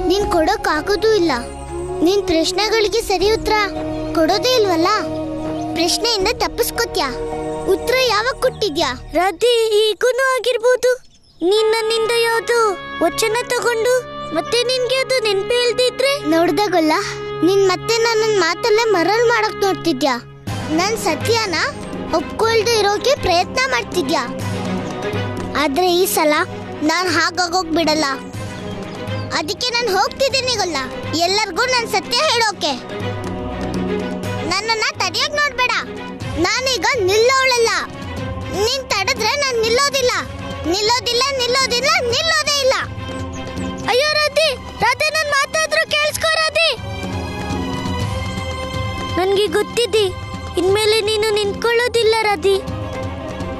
ನೀನ್ ಕೊಡೋಕ್ಕಾಗೋದೂ ಇಲ್ಲ. ನಿನ್ ಪ್ರಶ್ನೆಗಳಿಗೆ ಸರಿ ಉತ್ತರ ಕೊಡೋದೇ ಇಲ್ವಲ್ಲ, ಪ್ರಶ್ನೆಯಿಂದ ತಪ್ಪಿಸ್ಕೊತ್ಯಾ. ಉತ್ತರ ಯಾವಾಗ ಕೊಟ್ಟಿದ್ಯಾ? ರಾಧಿ, ಈಗೂನು ಆಗಿರ್ಬೋದು. ನೀನ್ ನನ್ನಿಂದ ಯಾವ್ದು ವಚನ ತಗೊಂಡು ಮತ್ತೆ ನಿನ್ಗೆ ಅದು ನೆನ್ಪೇ ಇಲ್ದಿದ್ರೆ ನೋಡ್ದಾಗಲ್ಲ ನೀನ್ ಮತ್ತೆ ನನ್ನ ಮಾತಲ್ಲೇ ಮರಳು ಮಾಡಕ್ ನೋಡ್ತಿದ್ಯಾ. ನನ್ ಸತ್ಯನ ಒಪ್ಕೊಳ್ದೆ ಇರೋಕೆ ಪ್ರಯತ್ನ ಮಾಡ್ತಿದ್ಯಾ. ಆದ್ರೆ ಈ ಸಲ ನಾನ್ ಹಾಗಾಗೋಗ್ ಬಿಡಲ್ಲ. ಅದಕ್ಕೆ ನಾನು ಹೋಗ್ತಿದ್ದೀನಿ ಗೊಲ್ಲ, ಎಲ್ಲರಿಗೂ ನನ್ ಸತ್ಯ ಹೇಳೋಕೆ. ನನ್ನನ್ನ ತಡೆಯಕ್ ನೋಡ್ಬೇಡ. ನಾನೀಗ ನಿಲ್ಲೋಳಲ್ಲ. ನೀನ್ ತಡೆದ್ರೆ ನಾನ್ ನಿಲ್ಲೋದಿಲ್ಲ, ನಿಲ್ಲೋದಿಲ್ಲ, ನಿಲ್ಲೋದಿಲ್ಲ, ನಿಲ್ಲೋದೇ ಇಲ್ಲ. ಅಯ್ಯೋ ರಾಧೆ, ರಾಧೆ ನನ್ ಮಾತಾದ್ರೂ ಕೇಳಿಸ್ಕೋ ರಾಧೆ. ನನ್ಗೆ ಗೊತ್ತಿದೆ ಇನ್ಮೇಲೆ ನೀನು ನಿಂತ್ಕೊಳ್ಳೋದಿಲ್ಲ ರಾಧಿ.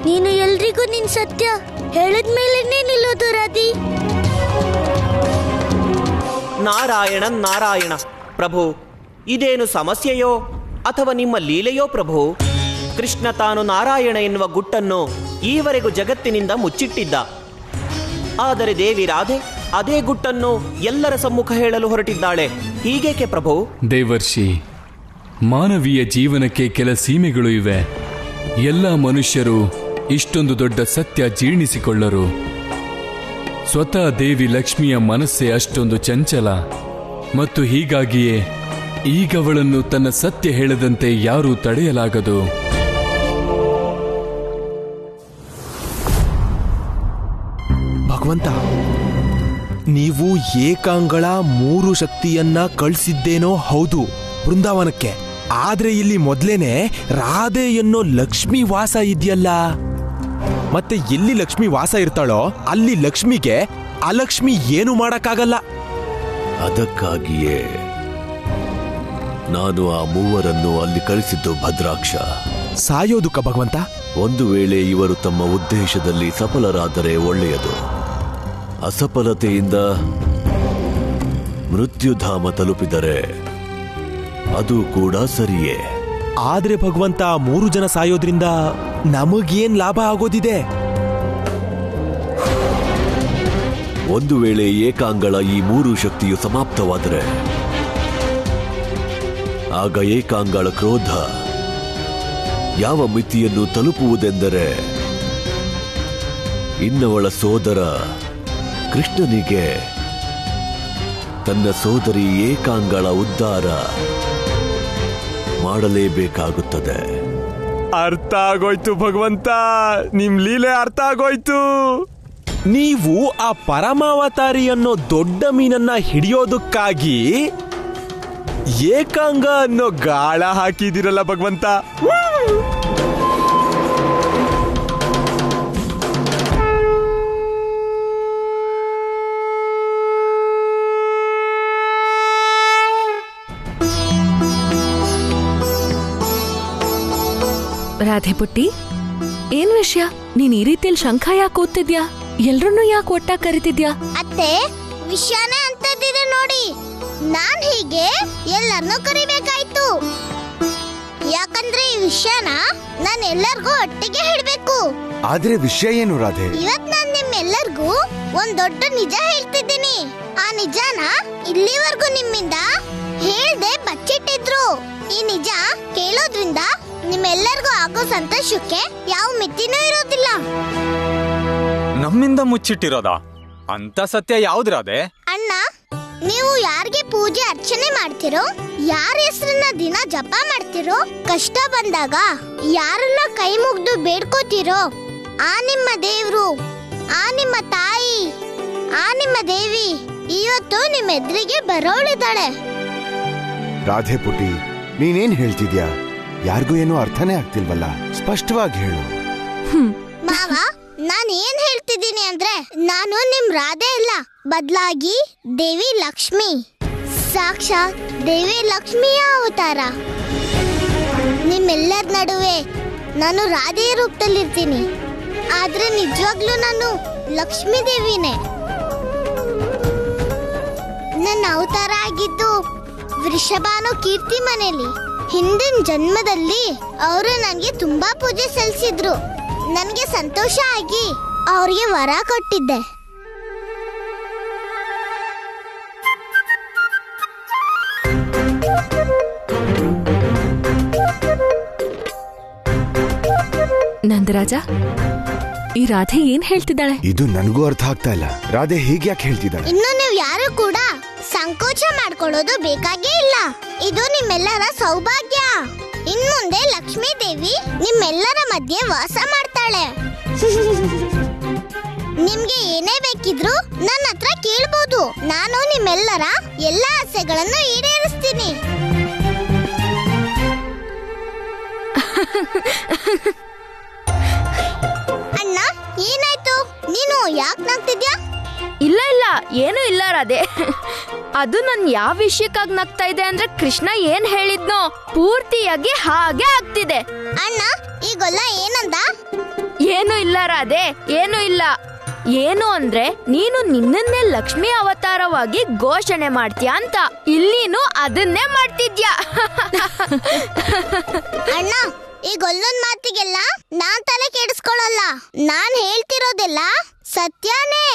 ನೀನು ಎಲ್ರಿಗೂ ನಿನ್ ಸತ್ಯ ಹೇಳಿದ್ಮೇಲೆನೇ ನಿಲ್ಲೋದು ರಾಧಿ. ನಾರಾಯಣ ನಾರಾಯಣ. ಪ್ರಭು, ಇದೇನು ಸಮಸ್ಯೆಯೋ ಅಥವಾ ನಿಮ್ಮ ಲೀಲೆಯೋ ಪ್ರಭು? ಕೃಷ್ಣ ತಾನು ನಾರಾಯಣ ಎನ್ನುವ ಗುಟ್ಟನ್ನು ಈವರೆಗೂ ಜಗತ್ತಿನಿಂದ ಮುಚ್ಚಿಟ್ಟಿದ್ದ. ಆದರೆ ದೇವಿ ರಾಧೆ ಅದೇ ಗುಟ್ಟನ್ನು ಎಲ್ಲರ ಸಮ್ಮುಖ ಹೇಳಲು ಹೊರಟಿದ್ದಾಳೆ. ಹೀಗೇಕೆ ಪ್ರಭು? ದೇವರ್ಷಿ, ಮಾನವೀಯ ಜೀವನಕ್ಕೆ ಕೆಲ ಸೀಮೆಗಳು ಇವೆ. ಎಲ್ಲ ಮನುಷ್ಯರು ಇಷ್ಟೊಂದು ದೊಡ್ಡ ಸತ್ಯ ಜೀರ್ಣಿಸಿಕೊಳ್ಳರು. ಸ್ವತಃ ದೇವಿ ಲಕ್ಷ್ಮಿಯ ಮನಸ್ಸೇ ಅಷ್ಟೊಂದು ಚಂಚಲ. ಮತ್ತು ಹೀಗಾಗಿಯೇ ಈಗವಳನ್ನು ತನ್ನ ಸತ್ಯ ಹೇಳದಂತೆ ಯಾರೂ ತಡೆಯಲಾಗದು. ಭಗವಂತ, ನೀವು ಏಕಾಂಗಳ 3 ಶಕ್ತಿಯನ್ನ ಕಳಿಸಿದ್ದೇನೋ ಹೌದು ಬೃಂದಾವನಕ್ಕೆ. ಆದ್ರೆ ಇಲ್ಲಿ ಮೊದ್ಲೇನೆ ರಾಧೆ ಎನ್ನೋ ಲಕ್ಷ್ಮಿ ವಾಸ ಇದೆಯಲ್ಲ. ಮತ್ತೆ ಎಲ್ಲಿ ಲಕ್ಷ್ಮಿ ವಾಸ ಇರ್ತಾಳೋ ಅಲ್ಲಿ ಲಕ್ಷ್ಮಿಗೆ ಅಲಕ್ಷ್ಮಿ ಏನು ಮಾಡಕ್ಕಾಗಲ್ಲ. ಅದಕ್ಕಾಗಿಯೇ ನಾನು ಆ ಮೂವರನ್ನು ಅಲ್ಲಿ ಕಳಿಸಿದ್ದು ಭದ್ರಾಕ್ಷ. ಸಾಯೋದುಕ ಭಗವಂತ. ಒಂದು ವೇಳೆ ಇವರು ತಮ್ಮ ಉದ್ದೇಶದಲ್ಲಿ ಸಫಲರಾದರೆ ಒಳ್ಳೆಯದು. ಅಸಫಲತೆಯಿಂದ ಮೃತ್ಯುಧಾಮ ತಲುಪಿದರೆ ಅದು ಕೂಡ ಸರಿಯೇ. ಆದ್ರೆ ಭಗವಂತ, 3 ಜನ ಸಾಯೋದ್ರಿಂದ ನಮಗೇನ್ ಲಾಭ ಆಗೋದಿದೆ? ಒಂದು ವೇಳೆ ಏಕಾಂಗಳ ಈ 3 ಶಕ್ತಿಯು ಸಮಾಪ್ತವಾದರೆ ಆಗ ಏಕಾಂಗಳ ಕ್ರೋಧ ಯಾವ ಮಿತಿಯನ್ನು ತಲುಪುವುದೆಂದರೆ ಇನ್ನವಳ ಸೋದರ ಕೃಷ್ಣನಿಗೆ ತನ್ನ ಸೋದರಿ ಏಕಾಂಗಳ ಉದ್ಧಾರ ಮಾಡಲೇಬೇಕಾಗುತ್ತದೆ. ಅರ್ಥ ಆಗೋಯ್ತು ಭಗವಂತ, ನಿಮ್ ಲೀಲೆ ಅರ್ಥ ಆಗೋಯ್ತು. ನೀವು ಆ ಪರಮಾವತಾರಿ ಅನ್ನೋ ದೊಡ್ಡ ಮೀನನ್ನ ಹಿಡಿಯೋದಕ್ಕಾಗಿ ಏಕಾಂಗ ಅನ್ನೋ ಗಾಳ ಹಾಕಿದಿರಲ್ಲ ಭಗವಂತ. ರಾಧೆ ಪುಟ್ಟಿ, ಏನ್ ವಿಷಯ? ನೀನ್ ಈ ರೀತಿಯಲ್ಲಿ ಶಂಖ ಯಾಕೆ ಓದ್ತಿದ್ಯಾ? ಎಲ್ರನ್ನೂ ಯಾಕೆ ಒಟ್ಟಾಗಿ ಕರಿತಿದ್ಯಾ? ಅತ್ತೆ, ವಿಷಯನೇ ಅಂತದಿದೆ ನೋಡಿ. ನಾನ್ ಹೀಗೆ ಎಲ್ಲರನ್ನೂ ಕರಿಬೇಕಾಯ್ತು. ಯಾಕಂದ್ರೆ ಈ ವಿಷಯನ ನಾನು ಎಲ್ಲರಿಗೂ ಒಟ್ಟಿಗೆ ಹೇಳ್ಬೇಕು. ಆದ್ರೆ ವಿಷಯ ಏನು ರಾಧೆ? ಇವತ್ ನಾನ್ ನಿಮ್ಮೆಲ್ಲರಿಗೂ ಒಂದ್ ದೊಡ್ಡ ನಿಜ ಹೇಳ್ತಿದ್ದೀನಿ. ಆ ನಿಜಾನ ಇಲ್ಲಿವರೆಗೂ ನಿಮ್ಮಿಂದ ಹೇಳ್ದೆ ಬಚ್ಚಿಟ್ಟಿದ್ರು. ಈ ನಿಜ ಕೇಳೋದ್ರಿಂದ ನಿಮ್ಮೆಲ್ಲರಿಗೂ ಆಗೋ ಸಂತೋಷಕ್ಕೆ ಯಾವ ಮಿತಿನೂ ಇರೋದಿಲ್ಲ. ನಮ್ಮಿಂದ ಮುಚ್ಚಿಟ್ಟಿರೋದಾ? ಅಂತ ಸತ್ಯ ಯಾವ್ದ್ರಾದೆ? ಅಣ್ಣ, ನೀವು ಯಾರಿಗೆ ಪೂಜೆ ಅರ್ಚನೆ ಮಾಡ್ತಿರೋ, ಯಾರ ಹೆಸರನ್ನ ದಿನ ಜಪ ಮಾಡ್ತಿರೋ, ಕಷ್ಟ ಬಂದಾಗ ಯಾರನ್ನ ಕೈ ಮುಗ್ದು ಬೇಡ್ಕೋತಿರೋ, ಆ ನಿಮ್ಮ ದೇವ್ರು, ಆ ನಿಮ್ಮ ತಾಯಿ, ಆ ನಿಮ್ಮ ದೇವಿ ಇವತ್ತು ನಿಮ್ಮ ಎದುರಿಗೆ ಬರೋಳಿದ್ದಾಳೆ. ರಾಧೆ ಪುಟಿ, ನೀನೇನ್ ಹೇಳ್ತಿದ್ಯಾ? ಯಾರಿಗೂ ಏನೂ ಅರ್ಥನೇ ಆಗ್ತಿಲ್ವಲ್ಲ, ಸ್ಪಷ್ಟವಾಗಿ ಹೇಳು. ಮಾವ, ನಾನು ಏನ್ ಹೇಳ್ತಿದ್ದೀನಿ ಅಂದ್ರೆ, ನಾನು ನಿಮ್ ರಾಧೆ ಅಲ್ಲ, ಬದಲಾಗಿ ದೇವಿ ಲಕ್ಷ್ಮಿ, ಸಾಕ್ಷಾತ್ ದೇವಿ ಲಕ್ಷ್ಮಿಯ ಅವತಾರ. ನಿಮ್ಮೆಲ್ಲರ ನಡುವೆ ನಾನು ರಾಧೆಯ ರೂಪದಲ್ಲಿರ್ತೀನಿ, ಆದ್ರೆ ನಿಜವಾಗ್ಲೂ ನಾನು ಲಕ್ಷ್ಮೀ ದೇವಿನೇ. ನನ್ನ ಅವತಾರ ಆಗಿದ್ದು ವೃಷಭಾನು ಕೀರ್ತಿ ಮನೆಯಲ್ಲಿ. ಹಿಂದಿನ ಜನ್ಮದಲ್ಲಿ ಅವರು ನನಗೆ ತುಂಬಾ ಪೂಜೆ ಸಲ್ಲಿಸಿದ್ರು. ನನಗೆ ಸಂತೋಷ ಆಗಿ ಅವ್ರಿಗೆ ವರ ಕೊಟ್ಟಿದ್ದೆ. ನಂದರಾಜ, ಈ ರಾಧೆ ಏನ್ ಹೇಳ್ತಿದ್ದಾಳೆ? ಇದು ನನಗೂ ಅರ್ಥ ಆಗ್ತಾ ಇಲ್ಲ. ರಾಧೆ ಹೀಗೆ ಯಾಕೆ ಹೇಳ್ತಿದ್ದಾಳೆ? ಇನ್ನು ನೀವು ಯಾರು ಕೂಡ ಸಂಕೋಚ ಮಾಡ್ಕೊಳ್ಳೋದು ಬೇಕಾಗೇ ಇಲ್ಲ. ಇದು ನಿಮ್ಮೆಲ್ಲರ ಸೌಭಾಗ್ಯ. ಇನ್ಮುಂದೆ ಲಕ್ಷ್ಮೀ ದೇವಿ ನಿಮ್ಮೆಲ್ಲರ ಮಧ್ಯೆ ವಾಸ ಮಾಡ್ತಾಳೆ. ನಿಮ್ಗೆ ಏನೇ ಬೇಕಿದ್ರು ನನ್ನ ಹತ್ರ ಕೇಳ್ಬೋದು. ನಾನು ನಿಮ್ಮೆಲ್ಲರ ಎಲ್ಲಾ ಆಸೆಗಳನ್ನು ಈಡೇರಿಸ್ತೀನಿ. ಅಣ್ಣ, ಏನಾಯ್ತು? ನೀನು ಯಾಕೆ ನಗ್ತಿದ್ಯಾ? ಇಲ್ಲ ಇಲ್ಲ, ಏನೂ ಇಲ್ಲ ರಾಧೆ. ಅದು ನನ್ ಯಾವ ವಿಷಯಕ್ಕಾಗಿ ನಗ್ತಾ ಇದೆ ಅಂದ್ರೆ ಕೃಷ್ಣ ಏನ್ ಹೇಳಿದ್ನೋ ಪೂರ್ತಿಯಾಗಿ ಹಾಗೆ ಆಗ್ತಿದೆ. ಅಣ್ಣ, ಈಗೊಲ್ಲ ಏನಂದ? ಏನೂ ಇಲ್ಲ ರಾಧೆ, ಏನೂ ಇಲ್ಲ. ಏನು ಅಂದ್ರೆ ನೀನು ನಿನ್ನನ್ನೇ ಲಕ್ಷ್ಮಿ ಅವತಾರವಾಗಿ ಘೋಷಣೆ ಮಾಡ್ತೀಯ ಅಂತ. ಇಲ್ಲಿನೂ ಅದನ್ನೇ ಮಾಡ್ತಿದ್ಯಾ. ಅಣ್ಣ, ಈಗೊಲ್ಲೊಂದ್ ಮಾತಿಗೆಲ್ಲ ನಾನ್ ತಲೆ ಕೆಡಿಸ್ಕೊಳ್ಳಲ್ಲ. ನಾನ್ ಹೇಳ್ತಿರೋದೆಲ್ಲ ಸತ್ಯನೇ.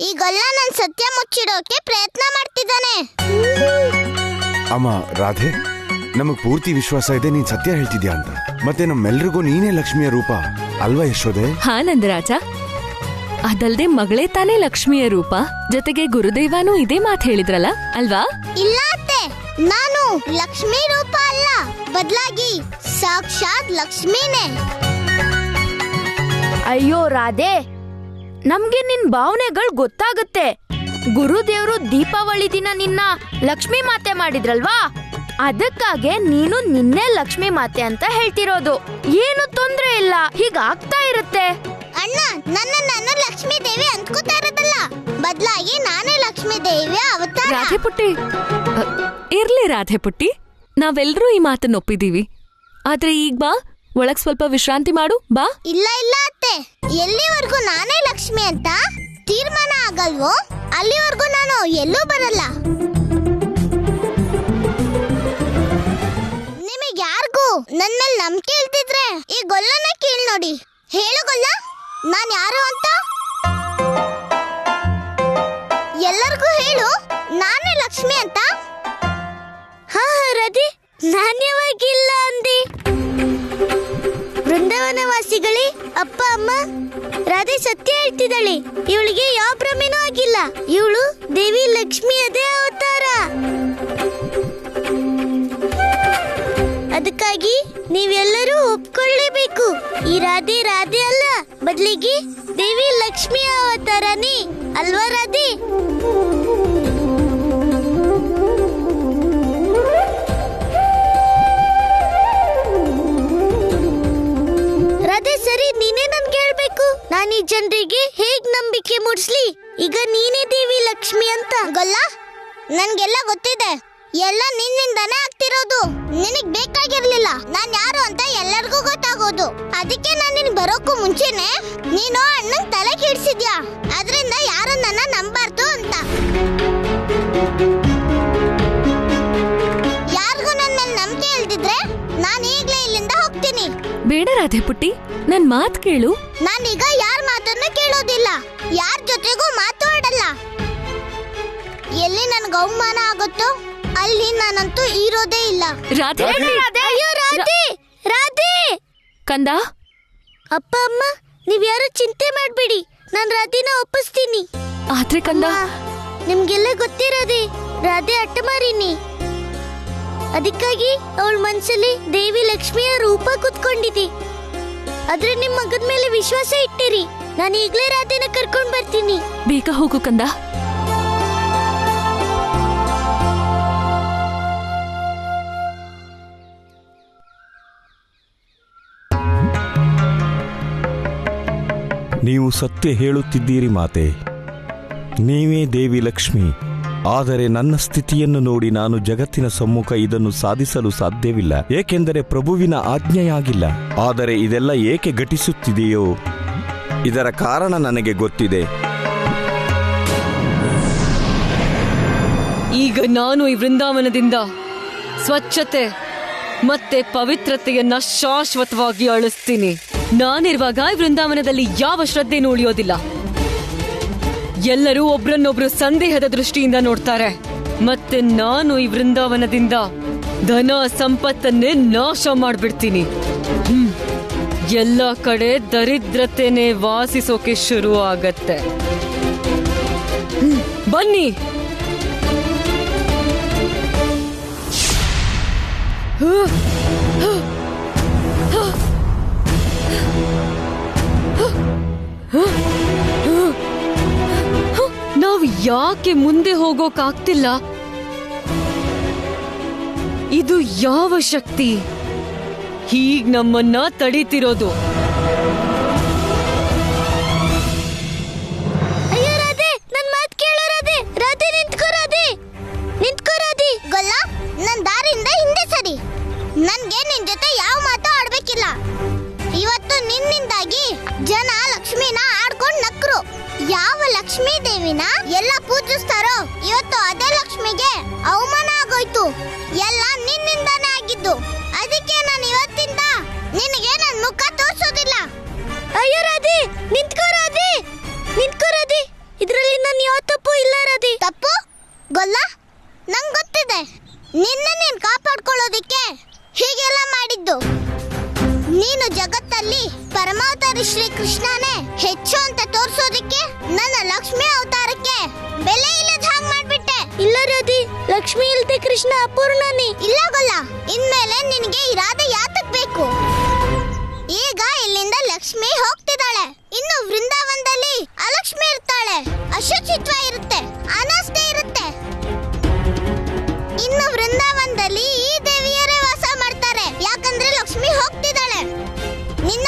ಈಗೊಲ್ಲ ನನ್ ಸತ್ಯ ಮುಚ್ಚಿಡೋಕೆ ಪ್ರಯತ್ನ ಮಾಡ್ತಿದ್ದಾನೆ. ಅಮ್ಮ ರಾಧೆ, ನಮಗ್ ಪೂರ್ತಿ ವಿಶ್ವಾಸ ಇದೆ ನೀನ್ ಸತ್ಯ ಹೇಳ್ತಿದ್ಯಾ ಅಂತ. ಮತ್ತೆ ನಮ್ಮೆಲ್ರಿಗೂ ನೀನೇ ಲಕ್ಷ್ಮಿಯ ರೂಪ ಅಲ್ವಾ ಯಶೋದೆ? ಹಾ ನಂದರಾಜ, ಅದಲ್ದೆ ಮಗಳೇ ತಾನೇ ಲಕ್ಷ್ಮಿಯ ರೂಪ. ಜೊತೆಗೆ ಗುರುದೇವನೂ ಇದೇ ಮಾತು ಹೇಳಿದ್ರಲ್ಲ ಅಲ್ವಾ? ಇಲ್ಲ ಅತ್ತೆ, ನಾನು ಲಕ್ಷ್ಮೀ ರೂಪ ಅಲ್ಲ, ಬದಲಾಗಿ ಸಾಕ್ಷಾತ್ ಲಕ್ಷ್ಮೀನೇ. ಅಯ್ಯೋ ರಾಧೆ, ನಮ್ಗೆ ನಿನ್ ಭಾವನೆಗಳು ಗೊತ್ತಾಗುತ್ತೆ. ಗುರುದೇವ್ರು ದೀಪಾವಳಿ ದಿನ ನಿನ್ನ ಲಕ್ಷ್ಮೀ ಮಾತೆ ಮಾಡಿದ್ರಲ್ವಾ, ಅದಕ್ಕಾಗೆ ನೀನು ನಿನ್ನೆ ಲಕ್ಷ್ಮೀ ಮಾತೆ ಅಂತ ಹೇಳ್ತಿರೋದು. ಏನು ತೊಂದ್ರೆ ಇಲ್ಲ, ಹೀಗಾಗ್ತಾ ಇರುತ್ತೆ. ಅಣ್ಣ, ನಾನು ಲಕ್ಷ್ಮೀ ದೇವಿ ಅಂದ್ಕೋತಾ ಇರೋದಲ್ಲ, ಬದಲಾಗಿ ನಾನೇ ಲಕ್ಷ್ಮೀ ದೇವಿಯ ಅವತಾರ. ರಾಧೆ ಪುಟ್ಟಿ, ಇರ್ಲಿ ರಾಧೆ ಪುಟ್ಟಿ, ನಾವೆಲ್ಲರೂ ಈ ಮಾತನ್ನ ಒಪ್ಪಿದೀವಿ. ಆದ್ರೆ ಈಗ ಬಾ, ಒಳಗ್ ಸ್ವಲ್ಪ ವಿಶ್ರಾಂತಿ ಮಾಡು ಬಾ. ಇಲ್ಲ ಇಲ್ಲ ಅತ್ತೆ, ಎಲ್ಲಿವರೆಗೂ ನಾನೇ ಲಕ್ಷ್ಮಿ ಅಂತ ತೀರ್ಮಾನ ಆಗಲ್ವೋ ಅಲ್ಲಿವರೆಗೂ ನಾನು ಎಲ್ಲೂ ಬರಲ್ಲ. ನಿಮಗೆ ಯಾರಿಗೂ ನನ್ ಮೇಲೆ ನಂಬಿಕೆ ಇಲ್ದಿದ್ರೆ ಈ ಗೊಲ್ಲನ ಕೇಳಿ ನೋಡಿ. ಹೇಳು ಗೊಲ್ಲ, ನಾನ್ ಯಾರು ಅಂತ ಎಲ್ಲರಿಗೂ ಹೇಳು. ನಾನೇ ಲಕ್ಷ್ಮಿ ಅಂತ. ಹಾ ರದಿ, ನಾನ್ ಯಾವಾಗಿಲ್ಲ ಅಂದಿ? ಬೃಂದಾವನವಾಸಿಗಳೇ, ಅಪ್ಪ ಅಮ್ಮ, ರಾಧೆ ಸತ್ಯ ಹೇಳ್ತಿದ್ದಾಳೆ. ಇವಳಿಗೆ ಯಾವ ಭ್ರಮೆನೂ ಆಗಿಲ್ಲ. ಇವಳು ದೇವಿ ಲಕ್ಷ್ಮಿ ಅದೇ ಅವತಾರ. ಅದಕ್ಕಾಗಿ ನೀವೆಲ್ಲರೂ ಒಪ್ಕೊಳ್ಳೇಬೇಕು. ಈ ರಾಧೆ ರಾಧೆ ಅಲ್ಲ, ಬದಲಿಗೆ ದೇವಿ ಲಕ್ಷ್ಮಿ ಅವತಾರನೇ ಅಲ್ವಾ ರಾಧೆ? ರಾಧೆ, ಸರಿ, ನೀನೇ ನನ್ಗೆ ಹೇಳ್ಬೇಕು. ನಾನು ಈ ಜನರಿಗೆ ಹೇಗ್ ನಂಬಿಕೆ ಮೂಡಿಸ್ಲಿ? ಈಗ ನೀನೇ ದೇವಿ ಲಕ್ಷ್ಮಿ ಅಂತ. ಗೊಲ್ಲ, ನನ್ಗೆಲ್ಲ ಗೊತ್ತಿದೆ. ಎಲ್ಲ ನಿನ್ನಿಂದಾನೇ ಆಗ್ತಿರೋದು. ನಿನಗ್ ಬೇಕಾಗಿರ್ಲಿಲ್ಲ ನಾನ್ ಯಾರು ಅಂತ ಎಲ್ಲರಿಗೂ ಗೊತ್ತಾಗೋದು. ಅದಕ್ಕೆ ನಾನು ನಿನ್ ಬರೋಕ್ಕೂ ಮುಂಚೆನೆ ನೀನು ಅಣ್ಣನ್ ತಲೆ ಕೆಡ್ಸಿದ್ಯಾ. ಅದ್ರಿಂದ ಯಾರು ನನ್ನ ನಂಬಾರ್ದು ಅಂತ. ಯಾರಿಗೂ ನನ್ನ ಮೇಲೆ ನಂಬಿಕೆ ಇಲ್ದಿದ್ರೆ ನಾನು ಈಗ್ಲೇ ಇಲ್ಲಿಂದ ಹೋಗ್ತೀನಿ. ಬೇಡ ರಾಧೆ ಪುಟ್ಟಿ, ನನ್ ಮಾತ್ ಕೇಳು. ನಾನೀಗ ಯಾರ ಮಾತನ್ನು ಕೇಳೋದಿಲ್ಲ, ಯಾರ ಜೊತೆಗೂ ಮಾತಾಡಲ್ಲ. ಎಲ್ಲಿ ನನ್ಗೆ ಅವಮಾನ ಆಗುತ್ತೋ ಅಲ್ಲಿ ನಾನಂತೂ ಇರೋದೇ ಇಲ್ಲ. ರಾಧೆ, ಅಯ್ಯೋ ರಾಧೆ, ರಾಧೆ ಕಂದ. ಅಪ್ಪ ಅಮ್ಮ, ನೀವ್ಯಾರು ಚಿಂತೆ ಮಾಡ್ಬೇಡಿ, ನಾನ್ ರಾಧೆನ ಒಪ್ಪಿಸ್ತೀನಿ. ಆದ್ರೆ ಕಂದ, ನಿಮ್ಗೆಲ್ಲ ಗೊತ್ತಿರೋದೆ ರಾಧೆ ಹಠಮಾರಿನಿ. ಅದಕ್ಕಾಗಿ ಅವಳ ಮನ್ಸಲ್ಲಿ ದೇವಿ ಲಕ್ಷ್ಮಿಯ ರೂಪ ಕುತ್ಕೊಂಡಿದೆ. ಆದ್ರೆ ನಿಮ್ ಮಗದ ಮೇಲೆ ವಿಶ್ವಾಸ ಇಟ್ಟಿರಿ. ನಾನು ಈಗ್ಲೇ ರಾಧೆನ ಕರ್ಕೊಂಡ್ ಬರ್ತೀನಿ. ಬೇಗ ಹೋಗು ಕಂದ. ನೀವು ಸತ್ಯ ಹೇಳುತ್ತಿದ್ದೀರಿ ಮಾತೆ, ನೀವೇ ದೇವಿ ಲಕ್ಷ್ಮಿ. ಆದರೆ ನನ್ನ ಸ್ಥಿತಿಯನ್ನು ನೋಡಿ ನಾನು ಜಗತ್ತಿನ ಸಮ್ಮುಖ ಇದನ್ನು ಸಾಧಿಸಲು ಸಾಧ್ಯವಿಲ್ಲ, ಏಕೆಂದರೆ ಪ್ರಭುವಿನ ಆಜ್ಞೆಯಾಗಿಲ್ಲ. ಆದರೆ ಇದೆಲ್ಲ ಏಕೆ ಘಟಿಸುತ್ತಿದೆಯೋ ಇದರ ಕಾರಣ ನನಗೆ ಗೊತ್ತಿದೆ. ಈಗ ನಾನು ಈ ವೃಂದಾವನದಿಂದ ಸ್ವಚ್ಛತೆ ಮತ್ತೆ ಪವಿತ್ರತೆಯನ್ನ ಶಾಶ್ವತವಾಗಿ ಅಳಿಸ್ತೀನಿ. ನಾನಿರುವಾಗ ಈ ವೃಂದಾವನದಲ್ಲಿ ಯಾವ ಶ್ರದ್ಧೆನೂ ಉಳಿಯೋದಿಲ್ಲ. ಎಲ್ಲರೂ ಒಬ್ರನ್ನೊಬ್ರು ಸಂದೇಹದ ದೃಷ್ಟಿಯಿಂದ ನೋಡ್ತಾರೆ. ಮತ್ತೆ ನಾನು ಈ ವೃಂದಾವನದಿಂದ ಧನ ಸಂಪತ್ತನ್ನೇ ನಾಶ ಮಾಡ್ಬಿಡ್ತೀನಿ. ಎಲ್ಲ ಕಡೆ ದರಿದ್ರತೆನೇ ವಾಸಿಸೋಕೆ ಶುರು ಆಗತ್ತೆ. ಬನ್ನಿ, ನಾವು ಯಾಕೆ ಮುಂದೆ ಹೋಗೋಕಾಗ್ತಿಲ್ಲ? ಇದು ಯಾವ ಶಕ್ತಿ ಹೀಗ್ ನಮ್ಮನ್ನ ತಡೀತಿರೋದು? ಅಯ್ಯೋ ರಾಧೆ, ನನ್ ಮಾತ್ ಕೇಳು ರಾಧೆ. ರಾಧೆ ನಿಂತ್ಕೋ ರಾಧೆ, ನಿಂತ್ಕೋ ರಾಧೆ. ಗೊಲ್ಲ, ನನ್ ದಾರಿಯಿಂದ ಹಿಂದೆ ಸರಿ. ನನ್ಗೆ ನಿನ್ ಜೊತೆ ಯಾವ ಮಾತು ಆಡ್ಬೇಕಿಲ್ಲ. ಇವತ್ತು ನಿನ್ನಿಂದಾಗಿ ಜನ ಲಕ್ಷ್ಮಿನ ಆಡ್ಕೊಂಡ್ ನಕ್ರು. ಯಾವ ಲಕ್ಷ್ಮೀ ದೇವಿನ ಎಲ್ಲ ಪೂಜಿಸ್ತಾರೋ ಇವತ್ತು ಅದೇ ಲಕ್ಷ್ಮಿಗೆ ಅವಮಾನ ಆಗೋಯ್ತು. ಎಲ್ಲ ನಿನ್ನಿಂದಾನೇ ಆಗಿದ್ದು. ಅದಕ್ಕೆ ನಾನು ಇವತ್ತಿಂದ ನಿನಗೆ ನನ್ ಮುಖ ತೋರ್ಸೋದಿಲ್ಲ. ಅಯ್ಯೋ ರಾಧೆ, ನಿಂತ್ಕೋ ರಾಧೆ, ನಿಂತ್ಕೋ ರಾಧೆ. ಇದ್ರಲ್ಲಿ ನನ್ ಯಾವ ತಪ್ಪು ಇಲ್ಲ ರಾಧೆ. ತಪ್ಪು ಗೊಲ್ಲ, ನಂಗ್ ಗೊತ್ತಿದೆ. ನಿನ್ನ ನೀನ್ ಕಾಪಾಡ್ಕೊಳ್ಳೋದಿಕ್ಕೆ ಹೀಗೆಲ್ಲ ಮಾಡಿದ್ದು. ನೀನು ಜಗತ್ತಲ್ಲಿ ಪರಮಾವತಾರಿ ಶ್ರೀ ಕೃಷ್ಣನೇ ಹೆಚ್ಚು ಅಂತ ತೋರ್ಸೋದಿಕ್ಕೆ ನನ್ನ ಲಕ್ಷ್ಮಿ ಅವತಾರಕ್ಕೆ ಬೆಲೆ ಇಲ್ಲದ ಹಾಗೆ ಮಾಡ್ಬಿಟ್ಟೆ. ಇಲ್ಲ ರಾಧೆ, ಲಕ್ಷ್ಮಿ ಇಲ್ದೆ ಕೃಷ್ಣ ಅಪೂರ್ಣನೇ. ಇಲ್ಲ ಗೊಲ್ಲ, ಇನ್ಮೇಲೆ ನಿನಗೆ ಈ ರಾಧೆ ಯಾತಕ್ ಬೇಕು? ಈಗ ಇಲ್ಲಿಂದ ಲಕ್ಷ್ಮಿ ಹೋಗ್ತಿದ್ದಾಳೆ. ಇನ್ನು ವೃಂದಾವನದಲ್ಲಿ ಅಲಕ್ಷ್ಮಿ ಇರ್ತಾಳೆ. ಅಶುಚಿತ್ವ ಇರುತ್ತೆ, ಅನಾಸ್ಥೆ ಇರುತ್ತೆ. ಇನ್ನು ವೃಂದಾವನದಲ್ಲಿ ಈ ದೇವಿಯರೇ ವಾಸ ಮಾಡ್ತಾರೆ. ಯಾಕಂದ್ರೆ ಲಕ್ಷ್ಮಿ ಹೋಗ್ತಿದ್ದಾಳೆ. ನಿನ್ನ